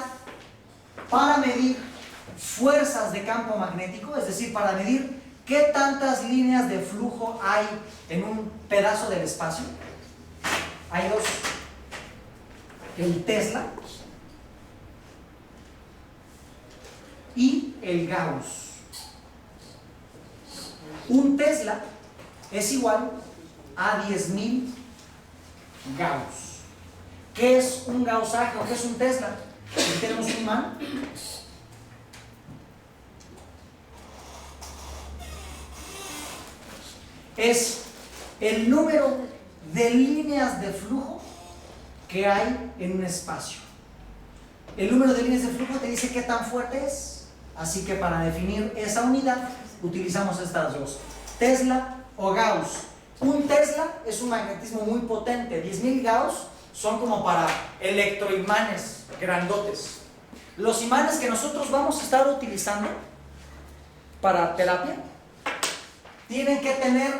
para medir fuerzas de campo magnético, es decir, para medir qué tantas líneas de flujo hay en un pedazo del espacio, hay dos: el Tesla y el Gauss. Un Tesla es igual a 10.000 Gauss. ¿Qué es un Gaussaje o qué es un Tesla? Aquí tenemos un imán. Es el número de líneas de flujo que hay en un espacio. El número de líneas de flujo te dice qué tan fuerte es. Así que para definir esa unidad utilizamos estas dos: Tesla o Gauss. Un Tesla es un magnetismo muy potente. 10.000 Gauss son como para electroimanes grandotes. Los imanes que nosotros vamos a estar utilizando para terapia tienen que tener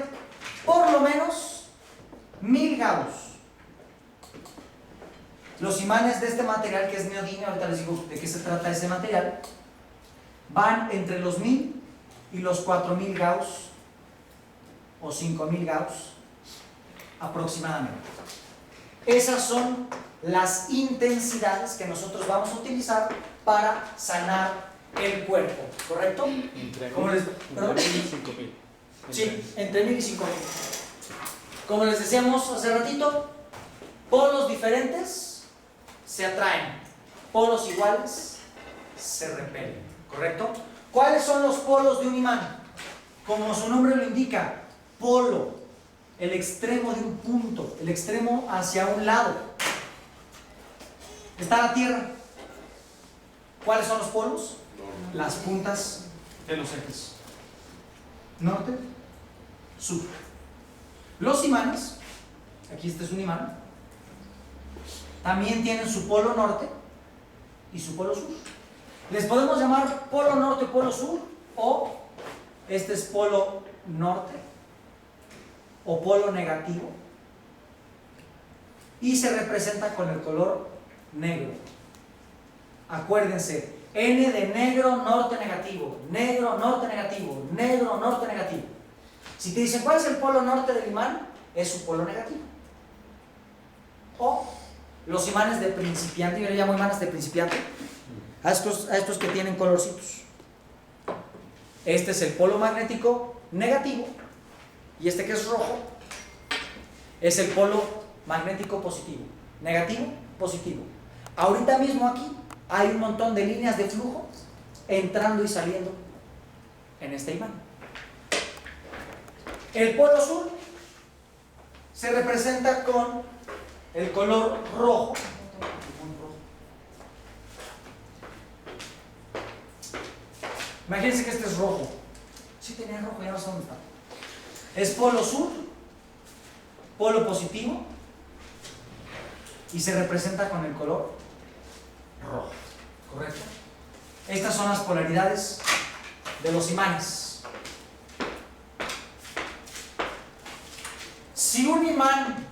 por lo menos 1000 Gauss. Los imanes de este material, que es neodimio, ahorita les digo de qué se trata ese material, van entre los 1000 y los 4000 Gauss o 5000 Gauss aproximadamente. Esas son las intensidades que nosotros vamos a utilizar para sanar el cuerpo, ¿correcto? Entre ¿Cómo les- 1000 y 5000. Sí, entre 1000 y 5000. Como les decíamos hace ratito, polos diferentes se atraen, polos iguales se repelen, ¿correcto? ¿Cuáles son los polos de un imán? Como su nombre lo indica, polo, el extremo de un punto, el extremo hacia un lado. Está la Tierra. ¿Cuáles son los polos? Las puntas de los ejes. Norte, sur. Los imanes, aquí este es un imán, también tienen su polo norte y su polo sur. Les podemos llamar polo norte, polo sur, o este es polo norte o polo negativo, y se representa con el color negro. Acuérdense, N de negro, norte negativo, negro, norte negativo, negro, norte negativo. Si te dicen cuál es el polo norte del imán, es su polo negativo. o los imanes de principiante. Yo le llamo imanes de principiante a estos que tienen colorcitos. Este es el polo magnético negativo y este que es rojo es el polo magnético positivo. Negativo, positivo. Ahorita mismo aquí hay un montón de líneas de flujo entrando y saliendo en este imán. El polo sur se representa con el color rojo. Imagínense que este es rojo. Sí tenía rojo, ya no sé dónde está. Es polo sur, polo positivo, y se representa con el color rojo. ¿Correcto? Estas son las polaridades de los imanes. Si un imán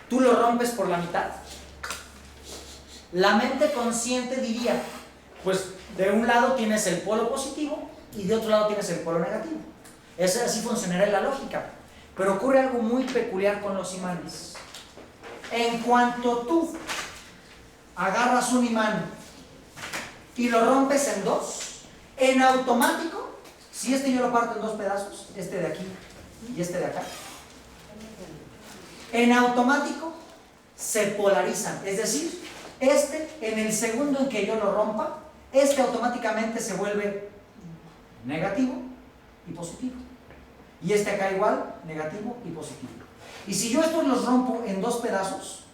tú lo rompes por la mitad, la mente consciente diría, pues de un lado tienes el polo positivo y de otro lado tienes el polo negativo. Así funcionaría la lógica. Pero ocurre algo muy peculiar con los imanes. En cuanto tú agarras un imán y lo rompes en dos, en automático, si este yo lo parto en dos pedazos, este de aquí y este de acá, en automático se polarizan. Es decir, este en el segundo en que yo lo rompa, este automáticamente se vuelve negativo y positivo. Y este acá igual, negativo y positivo. Y si yo estos los rompo en dos pedazos,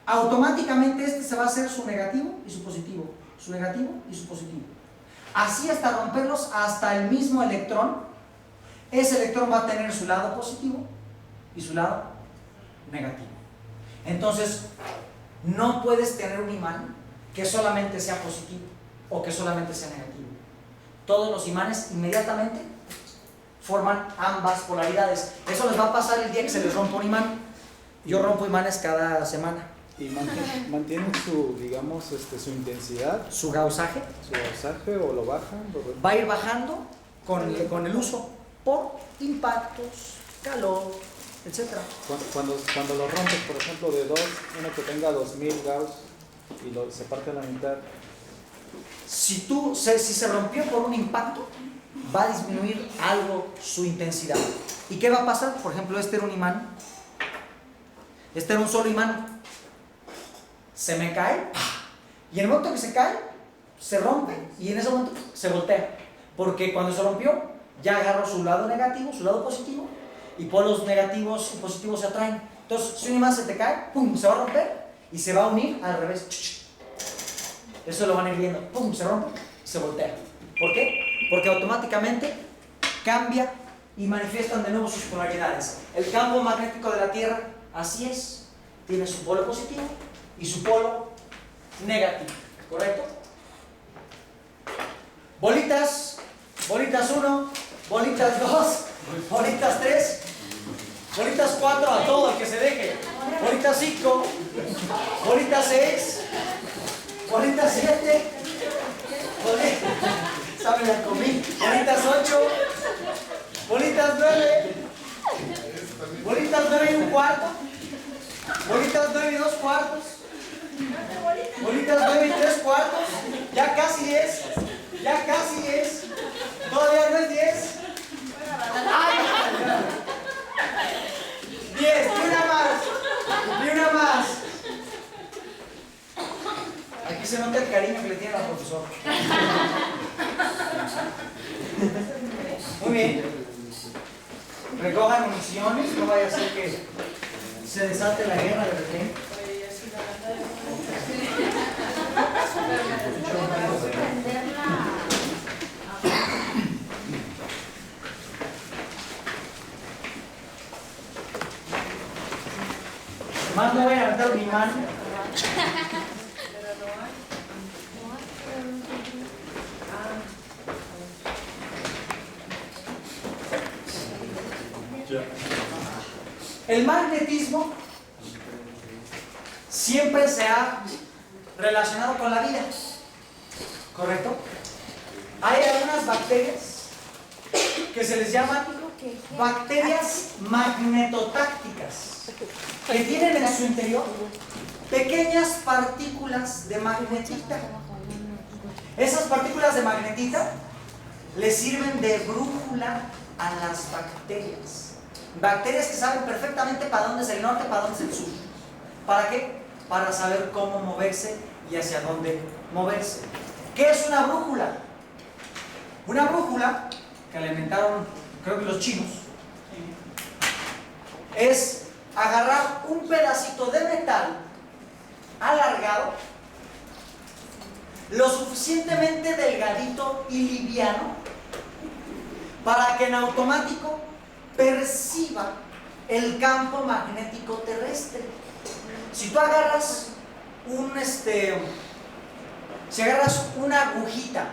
automáticamente este se va a hacer su negativo y su positivo, su negativo y su positivo. Así hasta romperlos hasta el mismo electrón, ese electrón va a tener su lado positivo y su lado negativo. Entonces, no puedes tener un imán que solamente sea positivo o que solamente sea negativo. Todos los imanes inmediatamente forman ambas polaridades. Eso les va a pasar el día que se les rompa un imán. Yo rompo imanes cada semana. Y mantienen su, digamos, su intensidad, Su gausaje o lo bajan, va a ir bajando con el uso por impactos, calor, etc. Cuando lo rompes, por ejemplo, de dos, uno que tenga 2000 Gauss y se parte a la mitad. Si se rompió por un impacto, va a disminuir algo su intensidad. ¿Y qué va a pasar? Por ejemplo, este era un imán. Este era un solo imán. Se me cae, y en el momento que se cae, se rompe, y en ese momento se voltea. Porque cuando se rompió, ya agarró su lado negativo, su lado positivo, y polos negativos y positivos se atraen. Entonces, si un imán se te cae, ¡pum!, se va a romper, y se va a unir al revés. Eso lo van a ir viendo, ¡pum!, se rompe, se voltea. ¿Por qué? Porque automáticamente cambia y manifiestan de nuevo sus polaridades. El campo magnético de la Tierra, así es, tiene su polo positivo y su polo negativo, ¿correcto? Bolitas 1, bolitas 2, bolitas 3, bolitas 4, a todo el que se deje, bolitas 5, bolitas 6, bolitas 7, ¿saben la comí? Bolitas 8, bolitas 9, bolitas 9 y un cuarto, bolitas 9 y 2 cuartos, bolitas 9 y 3 cuartos, ya casi 10, todavía no es 10, 10, y una más. Aquí se nota el cariño que le tiene al profesor. Muy bien. Recojan municiones, no vaya a ser que se desate la guerra de repente. Más no voy a levantar mi mano. El magnetismo siempre se ha relacionado con la vida, ¿correcto? Hay algunas bacterias que se les llama bacterias magnetotácticas que tienen en su interior pequeñas partículas de magnetita. Esas partículas de magnetita le sirven de brújula a las bacterias. Bacterias que saben perfectamente para dónde es el norte, para dónde es el sur. ¿Para qué? Para saber cómo moverse y hacia dónde moverse. ¿Qué es una brújula? Una brújula, que la inventaron creo que los chinos, es agarrar un pedacito de metal alargado, lo suficientemente delgadito y liviano para que en automático perciba el campo magnético terrestre. Si tú agarras si agarras una agujita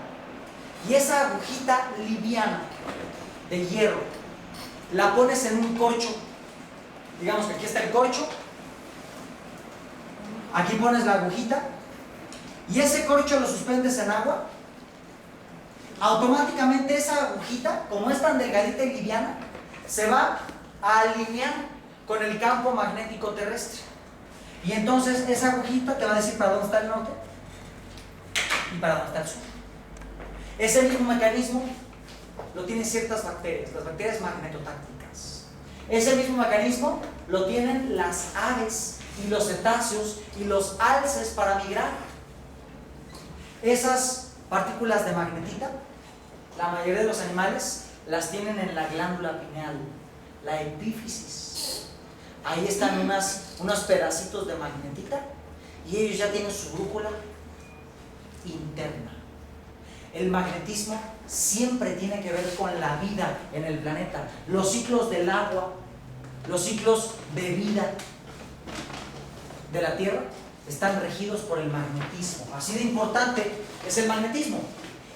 y esa agujita liviana de hierro la pones en un corcho, digamos que aquí está el corcho, aquí pones la agujita y ese corcho lo suspendes en agua, automáticamente esa agujita, como es tan delgadita y liviana, se va a alinear con el campo magnético terrestre. Y entonces esa agujita te va a decir para dónde está el norte y para dónde está el sur. Ese mismo mecanismo lo tienen ciertas bacterias, las bacterias magnetotácticas. Ese mismo mecanismo lo tienen las aves y los cetáceos y los alces para migrar. Esas partículas de magnetita, la mayoría de los animales las tienen en la glándula pineal, la epífisis. Ahí están unos pedacitos de magnetita y ellos ya tienen su brújula interna. El magnetismo siempre tiene que ver con la vida en el planeta. Los ciclos del agua, los ciclos de vida de la Tierra están regidos por el magnetismo. Así de importante es el magnetismo.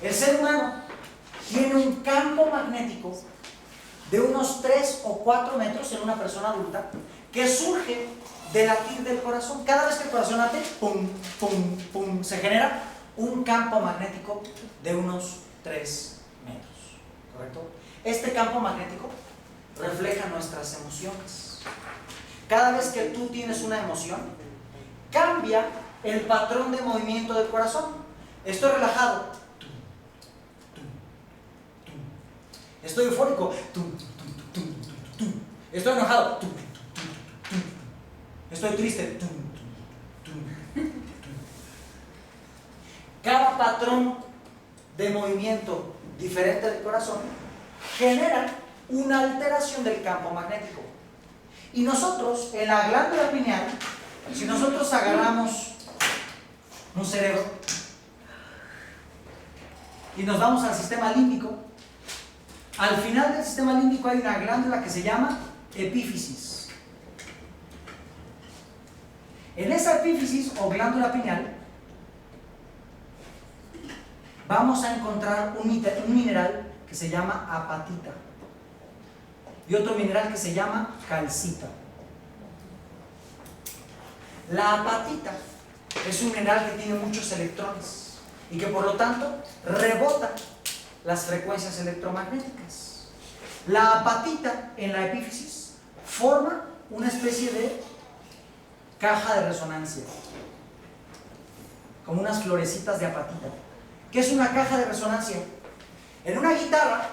El ser humano tiene un campo magnético de unos 3 o 4 metros en una persona adulta que surge del latir del corazón. Cada vez que el corazón late, pum, pum, pum, se genera un campo magnético de unos 3 metros. ¿Correcto? Este campo magnético refleja nuestras emociones. Cada vez que tú tienes una emoción, cambia el patrón de movimiento del corazón. Estoy relajado, estoy eufórico, estoy enojado, estoy triste. Cada patrón de movimiento diferente del corazón genera una alteración del campo magnético. Y nosotros, en la glándula pineal, si nosotros agarramos un cerebro y nos vamos al sistema límbico, al final del sistema límbico hay una glándula que se llama epífisis. En esa epífisis o glándula pineal vamos a encontrar un mineral que se llama apatita y otro mineral que se llama calcita. La apatita es un mineral que tiene muchos electrones y que por lo tanto rebota las frecuencias electromagnéticas. La apatita en la epífisis forma una especie de caja de resonancia, como unas florecitas de apatita. ¿Qué es una caja de resonancia? En una guitarra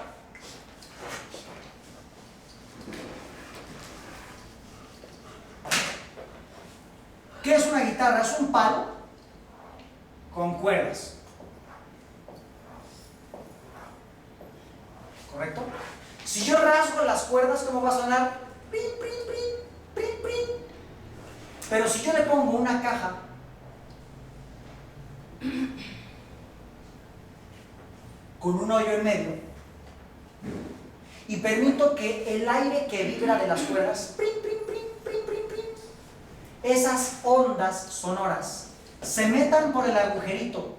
¿qué es una guitarra? Es un palo con cuerdas. ¿Correcto? Si yo rasgo las cuerdas, ¿cómo va a sonar? Prin, prin, prin, prin, prin. Pero si yo le pongo una caja con un hoyo en medio y permito que el aire que vibra de las cuerdas, prin, prin, prin, prin, prin, prin, esas ondas sonoras se metan por el agujerito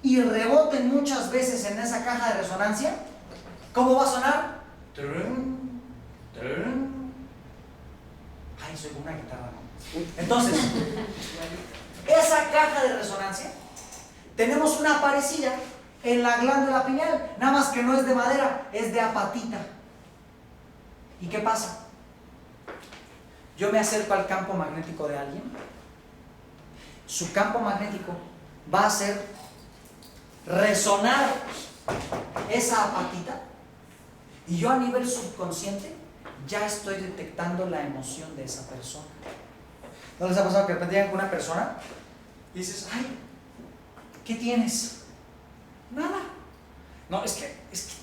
y reboten muchas veces en esa caja de resonancia, ¿cómo va a sonar? Trun, trun. Ay, soy una guitarra, ¿no? Entonces, esa caja de resonancia tenemos una parecida en la glándula pineal, nada más que no es de madera, es de apatita. ¿Y qué pasa? Yo me acerco al campo magnético de alguien, su campo magnético va a hacer resonar esa apatita y yo a nivel subconsciente ya estoy detectando la emoción de esa persona. ¿No les ha pasado que de repente llegan con una persona y dices, ay, ¿qué tienes? Nada. No, es que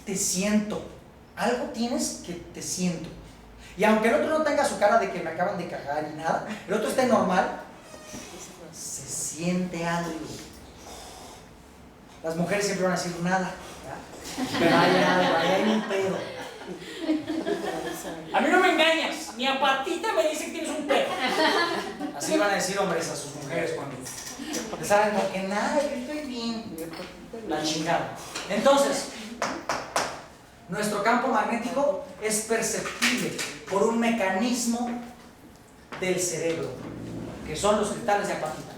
te siento. Algo tienes que te siento. Y aunque el otro no tenga su cara de que me acaban de cagar ni nada, el otro esté normal, se siente algo. Las mujeres siempre van a decir nada, ¿verdad? Pero hay algo, ahí hay un pedo. A mí no me engañas, mi apatita me dice que tienes un pedo. Así van a decir hombres a sus mujeres cuando saben como que nada, yo estoy bien. La chingada. Entonces, nuestro campo magnético es perceptible por un mecanismo del cerebro, que son los cristales de apatita.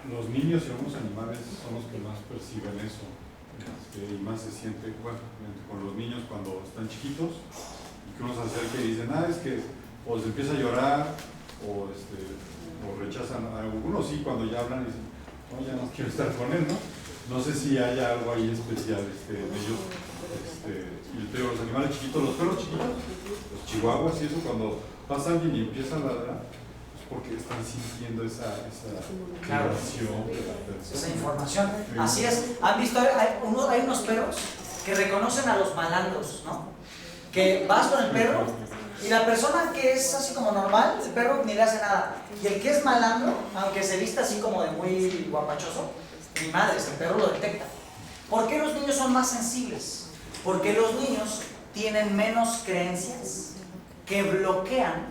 Los niños y algunos animales son los que más perciben eso, y más se siente, bueno, con los niños cuando están chiquitos, y que uno se acerca y dicen, es que o se empieza a llorar, o rechazan a algunos, sí, cuando ya hablan y dicen, no, ya no quiero estar con él, ¿no? No sé si hay algo ahí especial en ellos. Y te digo, los animales chiquitos, los perros chiquitos, los chihuahuas y eso, cuando pasa alguien y empieza a ladrar, es porque están sintiendo esa vibración de la persona. Esa información. Así es. ¿Han visto? Hay unos perros que reconocen a los malandros, ¿no? Que vas con el perro y la persona que es así como normal, el perro ni le hace nada. Y el que es malandro, aunque se vista así como de muy guapachoso, ni madres, el perro lo detecta. ¿Por qué los niños son más sensibles? Porque los niños tienen menos creencias que bloquean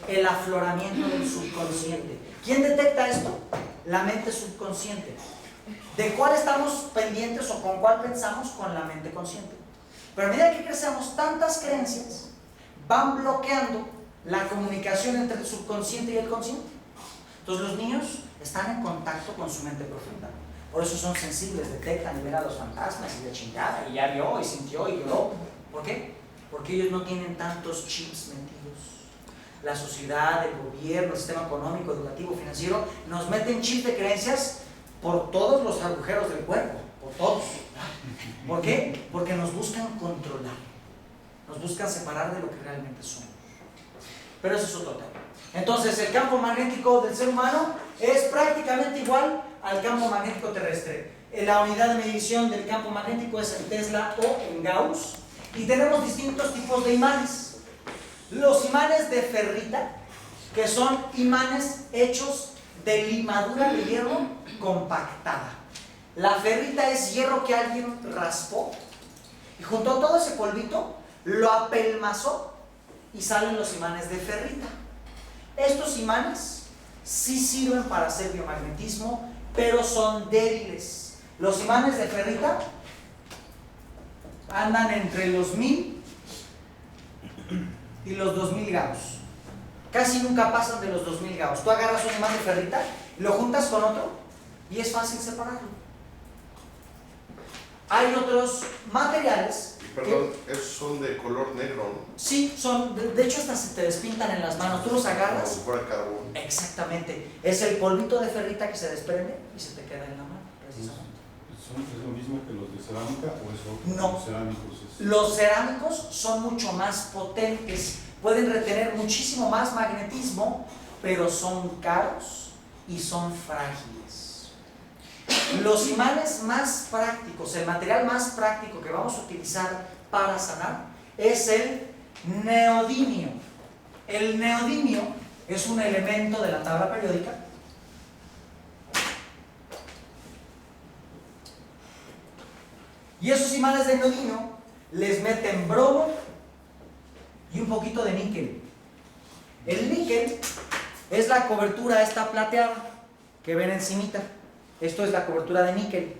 el afloramiento del subconsciente. ¿Quién detecta esto? La mente subconsciente. ¿De cuál estamos pendientes o con cuál pensamos? Con la mente consciente. Pero a medida que crecemos, tantas creencias van bloqueando la comunicación entre el subconsciente y el consciente. Entonces los niños están en contacto con su mente profunda. Por eso son sensibles, detectan y ven a los fantasmas y de chingada, y ya vio y sintió y lloró. ¿Por qué? Porque ellos no tienen tantos chips metidos. La sociedad, el gobierno, el sistema económico, educativo, financiero, nos meten chips de creencias por todos los agujeros del cuerpo, por todos. ¿Por qué? Porque nos buscan controlar, nos buscan separar de lo que realmente somos. Pero eso es otro tema. Entonces, el campo magnético del ser humano es prácticamente igual al campo magnético terrestre. La unidad de medición del campo magnético es en Tesla o en Gauss. Y tenemos distintos tipos de imanes. Los imanes de ferrita, que son imanes hechos de limadura de hierro compactada. La ferrita es hierro que alguien raspó y juntó todo ese polvito, lo apelmazó y salen los imanes de ferrita. Estos imanes sí sirven para hacer biomagnetismo, pero son débiles. Los imanes de ferrita andan entre los 1000 y los 2000 Gauss. Casi nunca pasan de los 2000 Gauss. Tú agarras un imán de ferrita, lo juntas con otro y es fácil separarlo. Hay otros materiales. Perdón, esos son de color negro, ¿no? Sí, son, de hecho hasta se te despintan en las manos, tú los agarras. Como si fuera carbón. Exactamente, es el polvito de ferrita que se desprende y se te queda en la mano, precisamente. ¿Es lo mismo que los de cerámica o eso? No. Los cerámicos Los cerámicos son mucho más potentes, pueden retener muchísimo más magnetismo, pero son caros y son frágiles. Los imanes más prácticos, el material más práctico que vamos a utilizar para sanar es el neodimio. El neodimio es un elemento de la tabla periódica y esos imanes de neodimio les meten bromo y un poquito de níquel. El níquel es la cobertura esta plateada que ven encimita. Esto es la cobertura de níquel.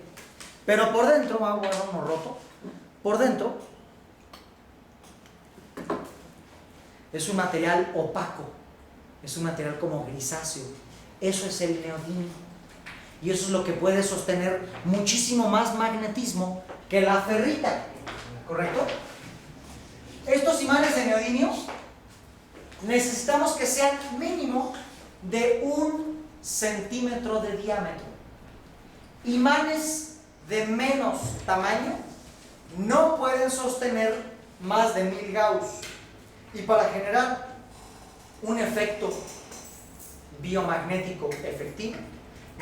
Pero por dentro, vamos a poner uno roto. Por dentro es un material opaco. Es un material como grisáceo. Eso es el neodimio. Y eso es lo que puede sostener muchísimo más magnetismo que la ferrita. ¿Correcto? Estos imanes de neodimio necesitamos que sean mínimo de 1 centímetro de diámetro. Imanes de menos tamaño no pueden sostener más de 1000 Gauss. Y para generar un efecto biomagnético efectivo,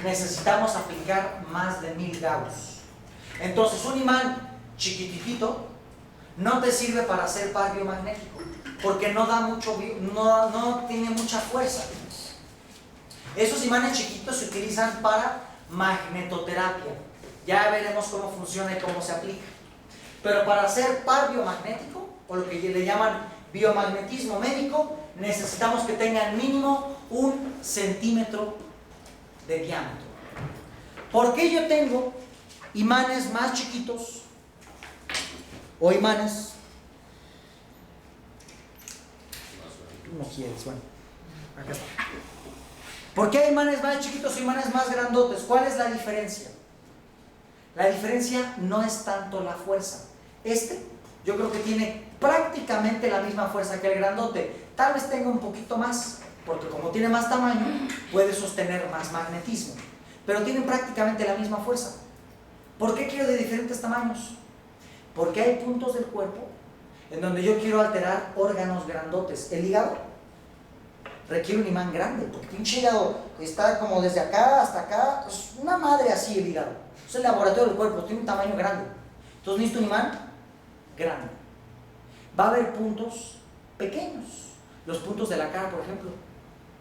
necesitamos aplicar más de 1000 Gauss. Entonces, un imán chiquitito no te sirve para hacer par biomagnético, porque no tiene mucha fuerza. Esos imanes chiquitos se utilizan para magnetoterapia. Ya veremos cómo funciona y cómo se aplica. Pero para hacer par biomagnético, o lo que le llaman biomagnetismo médico, necesitamos que tengan mínimo 1 centímetro de diámetro. ¿Por qué yo tengo imanes más chiquitos o imanes? No quieres, bueno, acá está. ¿Por qué hay imanes más chiquitos y imanes más grandotes? ¿Cuál es la diferencia? La diferencia no es tanto la fuerza. Yo creo que tiene prácticamente la misma fuerza que el grandote. Tal vez tenga un poquito más, porque como tiene más tamaño, puede sostener más magnetismo. Pero tienen prácticamente la misma fuerza. ¿Por qué quiero de diferentes tamaños? Porque hay puntos del cuerpo en donde yo quiero alterar órganos grandotes. El hígado requiere un imán grande, porque pinche hígado está como desde acá hasta acá, es una madre así el hígado. Es el laboratorio del cuerpo, tiene un tamaño grande. Entonces necesito un imán grande. Va a haber puntos pequeños. Los puntos de la cara, por ejemplo,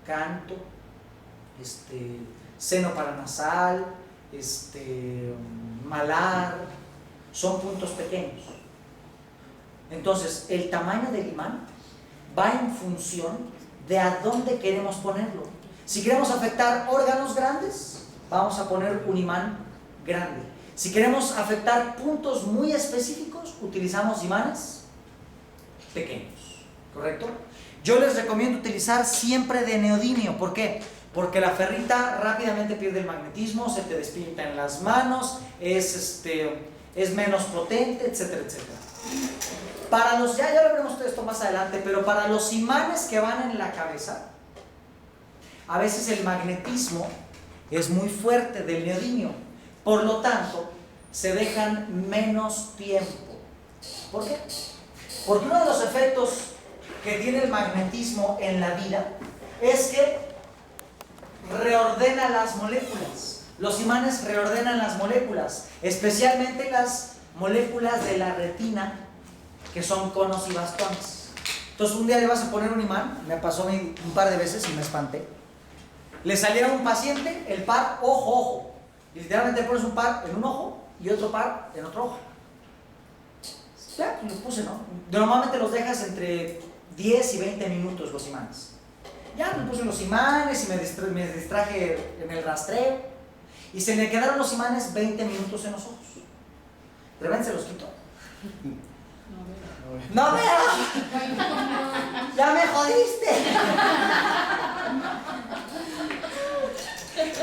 canto, seno paranasal, malar, son puntos pequeños. Entonces, el tamaño del imán va en función de a dónde queremos ponerlo. Si queremos afectar órganos grandes, vamos a poner un imán grande. Si queremos afectar puntos muy específicos, utilizamos imanes pequeños, ¿correcto? Yo les recomiendo utilizar siempre de neodimio. ¿Por qué? Porque la ferrita rápidamente pierde el magnetismo, se te despinta en las manos, es menos potente, etcétera, etcétera. Para los, ya lo veremos esto más adelante, pero para los imanes que van en la cabeza, a veces el magnetismo es muy fuerte del neodimio, por lo tanto, se dejan menos tiempo. ¿Por qué? Porque uno de los efectos que tiene el magnetismo en la vida es que reordena las moléculas. Los imanes reordenan las moléculas, especialmente las moléculas de la retina, que son conos y bastones. Entonces un día le vas a poner un imán, me pasó un par de veces y me espanté. Le saliera a un paciente el par ojo-ojo, y literalmente pones un par en un ojo y otro par en otro ojo. Ya, los puse, ¿no? Normalmente los dejas entre 10 y 20 minutos los imanes. Ya me puse los imanes y me distraje en el rastreo, y se me quedaron los imanes 20 minutos en los ojos. De repente se los quito. ¡No veo! ¡Ya me jodiste!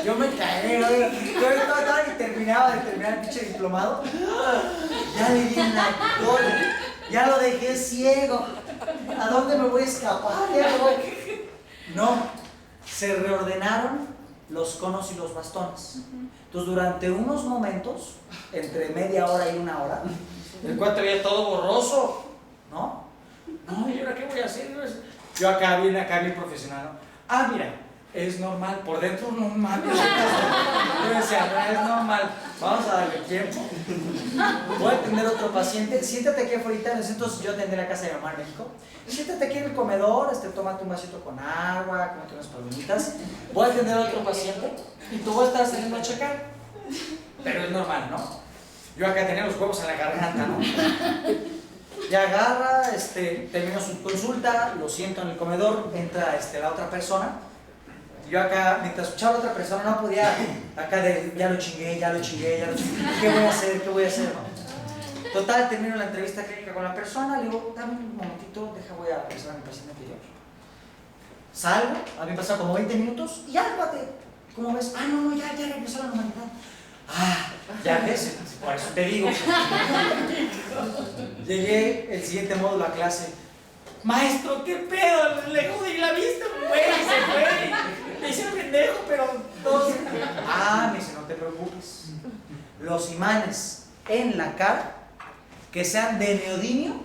Yo me caí, yo estaba ni terminaba de terminar el pinche diplomado. Ya le di en la torre, ya lo dejé ciego. ¿A dónde me voy a escapar? Ya me voy. No, se reordenaron los conos y los bastones. Entonces, durante unos momentos, entre media hora y una hora, el cuate veía todo borroso, ¿no? No, ¿y ahora qué voy a hacer? Yo acá bien profesional, ¿no? Ah, mira, es normal, por dentro no mames. Yo decía, no, es normal, vamos a darle tiempo. Voy a atender a otro paciente, siéntate aquí afuera, entonces yo atendí la casa de mi mamá en México. Siéntate aquí en el comedor, tómate un vasito con agua, cómete unas palomitas. Voy a atender a otro paciente y tú vas a estar saliendo a checar. Pero es normal, ¿no? Yo acá tenía los huevos en la garganta, ¿no? Ya agarra, termino su consulta, lo siento en el comedor, entra la otra persona. Yo acá, mientras escuchaba a la otra persona, no podía acá de ya lo chingué. ¿Qué voy a hacer? ¿No? Total, termino la entrevista clínica con la persona, le digo, dame un momentito, voy a revisar a mi paciente anterior. Salgo, a mí me pasaron como 20 minutos y ya, bate. ¿Cómo ves? Ah, no, ya regresó a la normalidad. Ya ves, por eso te digo. Llegué el siguiente módulo a clase. Maestro, ¿qué pedo? Le jodí la vista, güey, se fue. Me hice pendejo, pero todos. Me dice, no te preocupes. Los imanes en la cara, que sean de neodimio,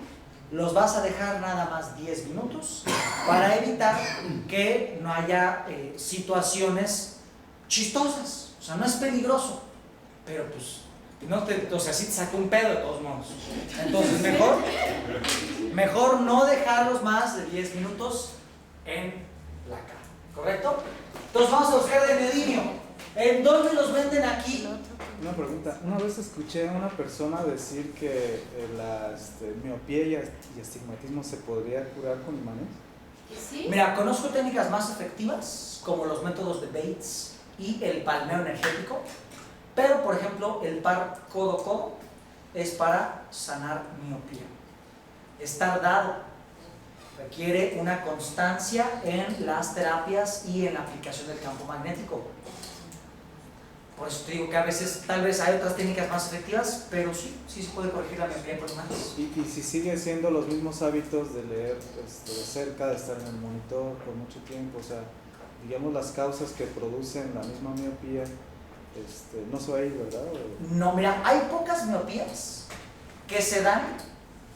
los vas a dejar nada más 10 minutos para evitar que no haya situaciones chistosas. O sea, no es peligroso, pero pues, sí te saca un pedo de todos modos. Entonces, mejor no dejarlos más de 10 minutos en la cara, ¿correcto? Entonces vamos a buscar de neodimio. ¿En dónde los venden aquí? Una pregunta, una vez escuché a una persona decir que la miopía y astigmatismo se podría curar con imanes. ¿Sí? Mira, conozco técnicas más efectivas como los métodos de Bates y el palmeo energético, pero por ejemplo el par codo-codo es para sanar miopía. Es tardado, requiere una constancia en las terapias y en la aplicación del campo magnético. Por eso te digo que a veces, tal vez hay otras técnicas más efectivas, pero sí se puede corregir la miopía por imanes. Y si sigue siendo los mismos hábitos de leer de cerca, de estar en el monitor por mucho tiempo, o sea, digamos las causas que producen la misma miopía, no se va a ir, ¿verdad? No, mira, hay pocas miopías que se dan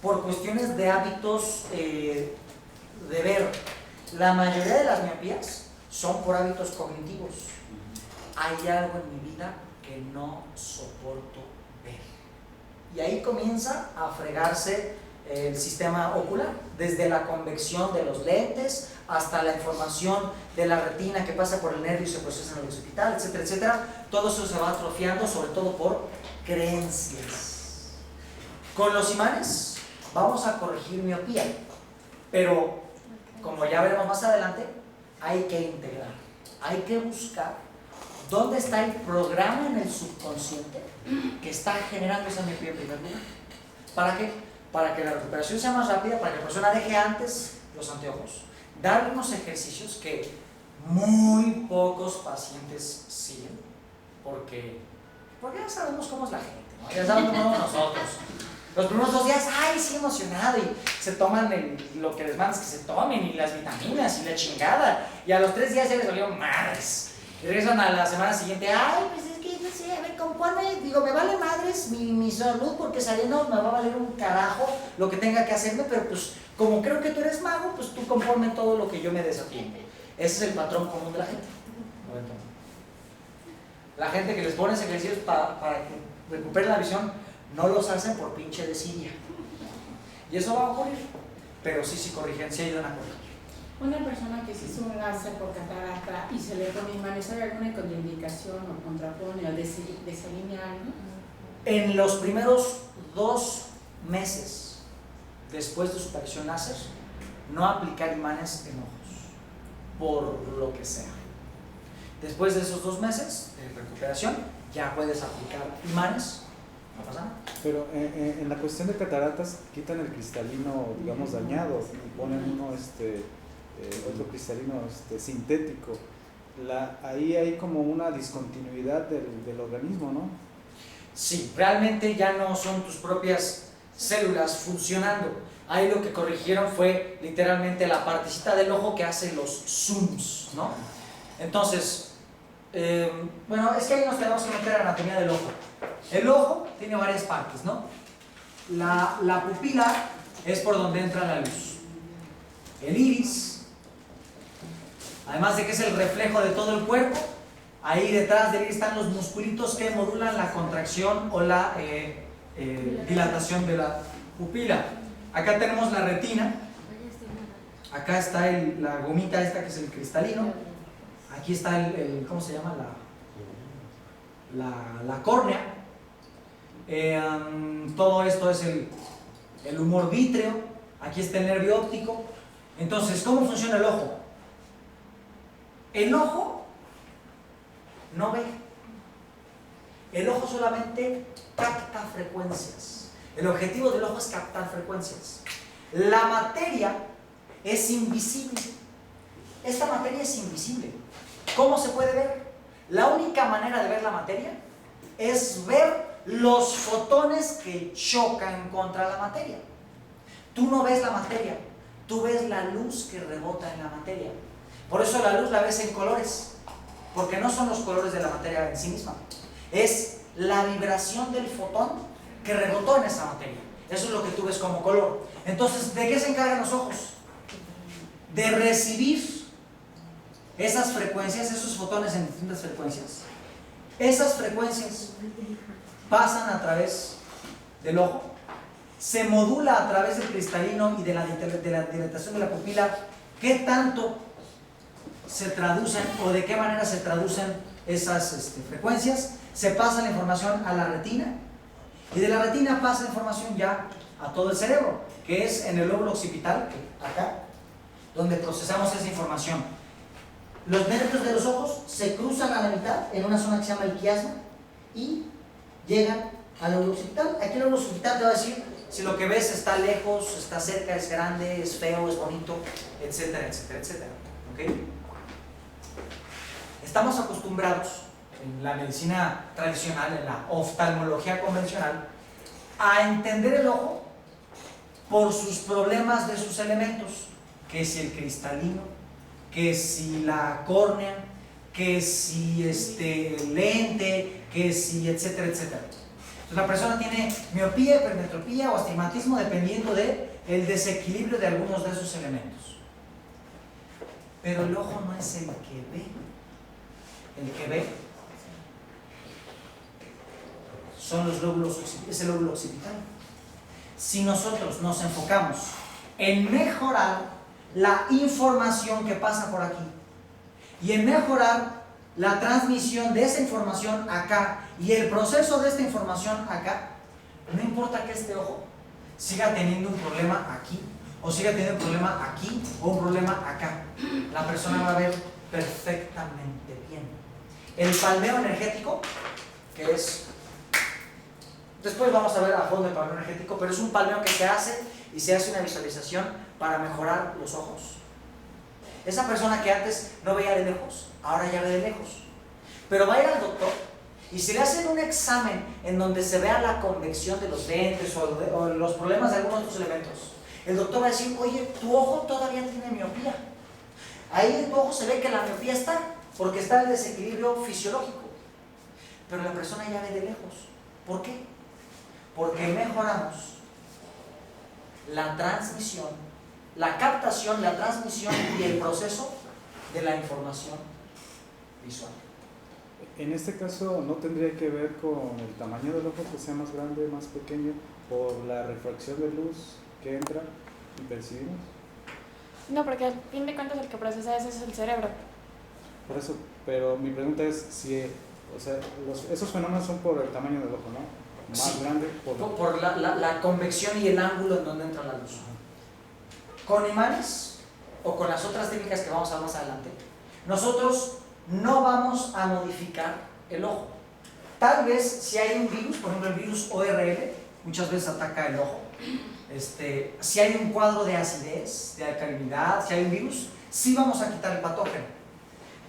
por cuestiones de hábitos de ver. La mayoría de las miopías son por hábitos cognitivos. Hay algo en mi vida que no soporto ver. Y ahí comienza a fregarse el sistema ocular, desde la convección de los lentes hasta la información de la retina que pasa por el nervio y se procesa en el occipital, etcétera, etcétera. Todo eso se va atrofiando, sobre todo por creencias. Con los imanes vamos a corregir miopía, pero como ya veremos más adelante, hay que integrar, hay que buscar ¿dónde está el programa en el subconsciente que está generando esa miopía en primer lugar? ¿Para qué? Para que la recuperación sea más rápida, para que la persona deje antes los anteojos, darle unos ejercicios que muy pocos pacientes siguen, porque ya sabemos cómo es la gente, ¿no? Ya sabemos cómo somos nosotros. Los primeros 2 días, sí, emocionado, y se toman lo que les mandas que se tomen, y las vitaminas, y la chingada, y a los 3 días ya les valió madres. Y regresan a la semana siguiente, pues es que no sé, a ver, compone, me vale madres mi salud, porque saliendo me va a valer un carajo lo que tenga que hacerme, pero pues como creo que tú eres mago, pues tú conforme todo lo que yo me desafíe. Ese es el patrón común de la gente. La gente que les pone ejercicios para que recuperen la visión, no los hacen por pinche desidia. Y eso va a ocurrir, pero sí corrigen, sí ayudan a corregir. Una persona que se hizo un láser por catarata y se le pone imanes, ¿hay alguna contraindicación o contrapone o desalinea algo? En los primeros 2 meses después de su operación láser, no aplicar imanes en ojos, por lo que sea. Después de esos 2 meses de recuperación, ya puedes aplicar imanes, no pasa nada. Pero en la cuestión de cataratas, quitan el cristalino, digamos, dañado y ponen uno, otro cristalino sintético. Ahí hay como una discontinuidad del organismo, ¿no? Sí, realmente ya no son tus propias células funcionando. Ahí lo que corrigieron fue literalmente la partecita del ojo que hace los zooms, ¿no? Entonces, es que ahí nos tenemos que meter a la anatomía del ojo. El ojo tiene varias partes, ¿no? La pupila es por donde entra la luz. El iris, además de que es el reflejo de todo el cuerpo, ahí detrás de él están los musculitos que modulan la contracción o la dilatación de la pupila. Acá tenemos la retina, acá está la gomita esta que es el cristalino, aquí está ¿cómo se llama? La córnea. Todo esto es el humor vítreo, aquí está el nervio óptico. Entonces, ¿cómo funciona el ojo? El ojo no ve. El ojo solamente capta frecuencias. El objetivo del ojo es captar frecuencias. La materia es invisible. Esta materia es invisible. ¿Cómo se puede ver? La única manera de ver la materia es ver los fotones que chocan contra la materia. Tú no ves la materia, tú ves la luz que rebota en la materia. Por eso la luz la ves en colores, porque no son los colores de la materia en sí misma, es la vibración del fotón que rebotó en esa materia. Eso es lo que tú ves como color. Entonces, ¿de qué se encargan los ojos? De recibir esas frecuencias, esos fotones en distintas frecuencias. Esas frecuencias pasan a través del ojo, se modula a través del cristalino y de la dilatación de la pupila. ¿Qué tanto se traducen o de qué manera se traducen esas frecuencias? Se pasa la información a la retina y de la retina pasa la información ya a todo el cerebro, que es en el lóbulo occipital, acá, donde procesamos esa información. Los nervios de los ojos se cruzan a la mitad en una zona que se llama el quiasma y llegan al lóbulo occipital. Aquí el lóbulo occipital te va a decir si lo que ves está lejos, está cerca, es grande, es feo, es bonito, etcétera, etcétera, etcétera. ¿Okay? Estamos acostumbrados en la medicina tradicional, en la oftalmología convencional, a entender el ojo por sus problemas de sus elementos, que si el cristalino, que si la córnea, que si el lente, que si etcétera, etcétera. Entonces la persona tiene miopía, hipermetropía o astigmatismo dependiendo del desequilibrio de algunos de esos elementos. Pero el ojo no es el que ve. El que ve son los lóbulos, es el lóbulo occipital. Si nosotros nos enfocamos en mejorar la información que pasa por aquí y en mejorar la transmisión de esa información acá y el proceso de esta información acá, no importa que este ojo siga teniendo un problema aquí o siga teniendo un problema aquí o un problema acá, la persona va a ver perfectamente bien. El palmeo energético, que es, después vamos a ver a fondo el palmeo energético, pero es un palmeo que se hace y se hace una visualización para mejorar los ojos. Esa persona que antes no veía de lejos, ahora ya ve de lejos. Pero va a ir al doctor y si le hacen un examen en donde se vea la convección de los lentes o los problemas de algunos otros elementos, el doctor va a decir, oye, tu ojo todavía tiene miopía. Ahí en tu ojo se ve que la miopía está, porque está el desequilibrio fisiológico. Pero la persona ya ve de lejos. ¿Por qué? Porque mejoramos la transmisión, la captación, la transmisión y el proceso de la información visual. En este caso, ¿no tendría que ver con el tamaño del ojo, que sea más grande, más pequeño, por la refracción de luz que entra y percibimos? No, porque al fin de cuentas el que procesa eso es el cerebro. Por eso, pero mi pregunta es si, o sea, esos fenómenos son por el tamaño del ojo, ¿no? Más Sí, grande por la convección y el ángulo en donde entra la luz. Con imanes o con las otras técnicas que vamos a ver más adelante, nosotros no vamos a modificar el ojo. Tal vez si hay un virus, por ejemplo el virus ORL, muchas veces ataca el ojo. Si hay un cuadro de acidez, de alcalinidad, si hay un virus, sí vamos a quitar el patógeno.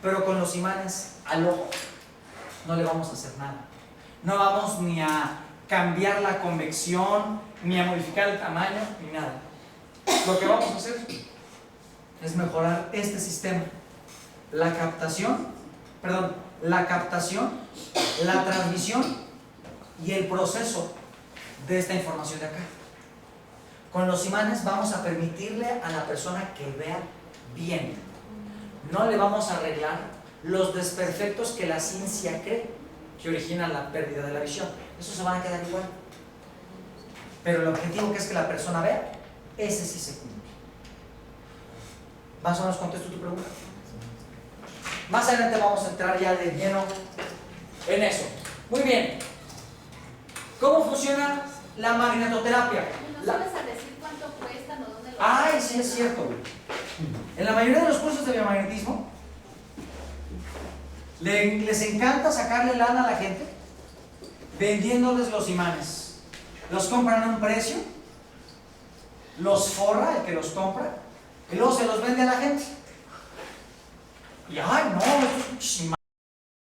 Pero con los imanes al ojo no le vamos a hacer nada. No vamos ni a cambiar la convección, ni a modificar el tamaño, ni nada. Lo que vamos a hacer es mejorar este sistema. La captación, la transmisión y el proceso de esta información de acá. Con los imanes vamos a permitirle a la persona que vea bien. No le vamos a arreglar los desperfectos que la ciencia cree que originan la pérdida de la visión. Esos se van a quedar igual. Pero el objetivo, que es que la persona vea, ese sí se cumple. Más o menos contesto tu pregunta. Más adelante vamos a entrar ya de lleno en eso. Muy bien. ¿Cómo funciona la magnetoterapia? ¿No sabes a decir cuánto cuestan o dónde lo Ay, sí es cierto. En la mayoría de los cursos de biomagnetismo les encanta sacarle lana a la gente vendiéndoles los imanes. Los compran a un precio, los forra el que los compra y luego se los vende a la gente. Y ay, no, estos imanes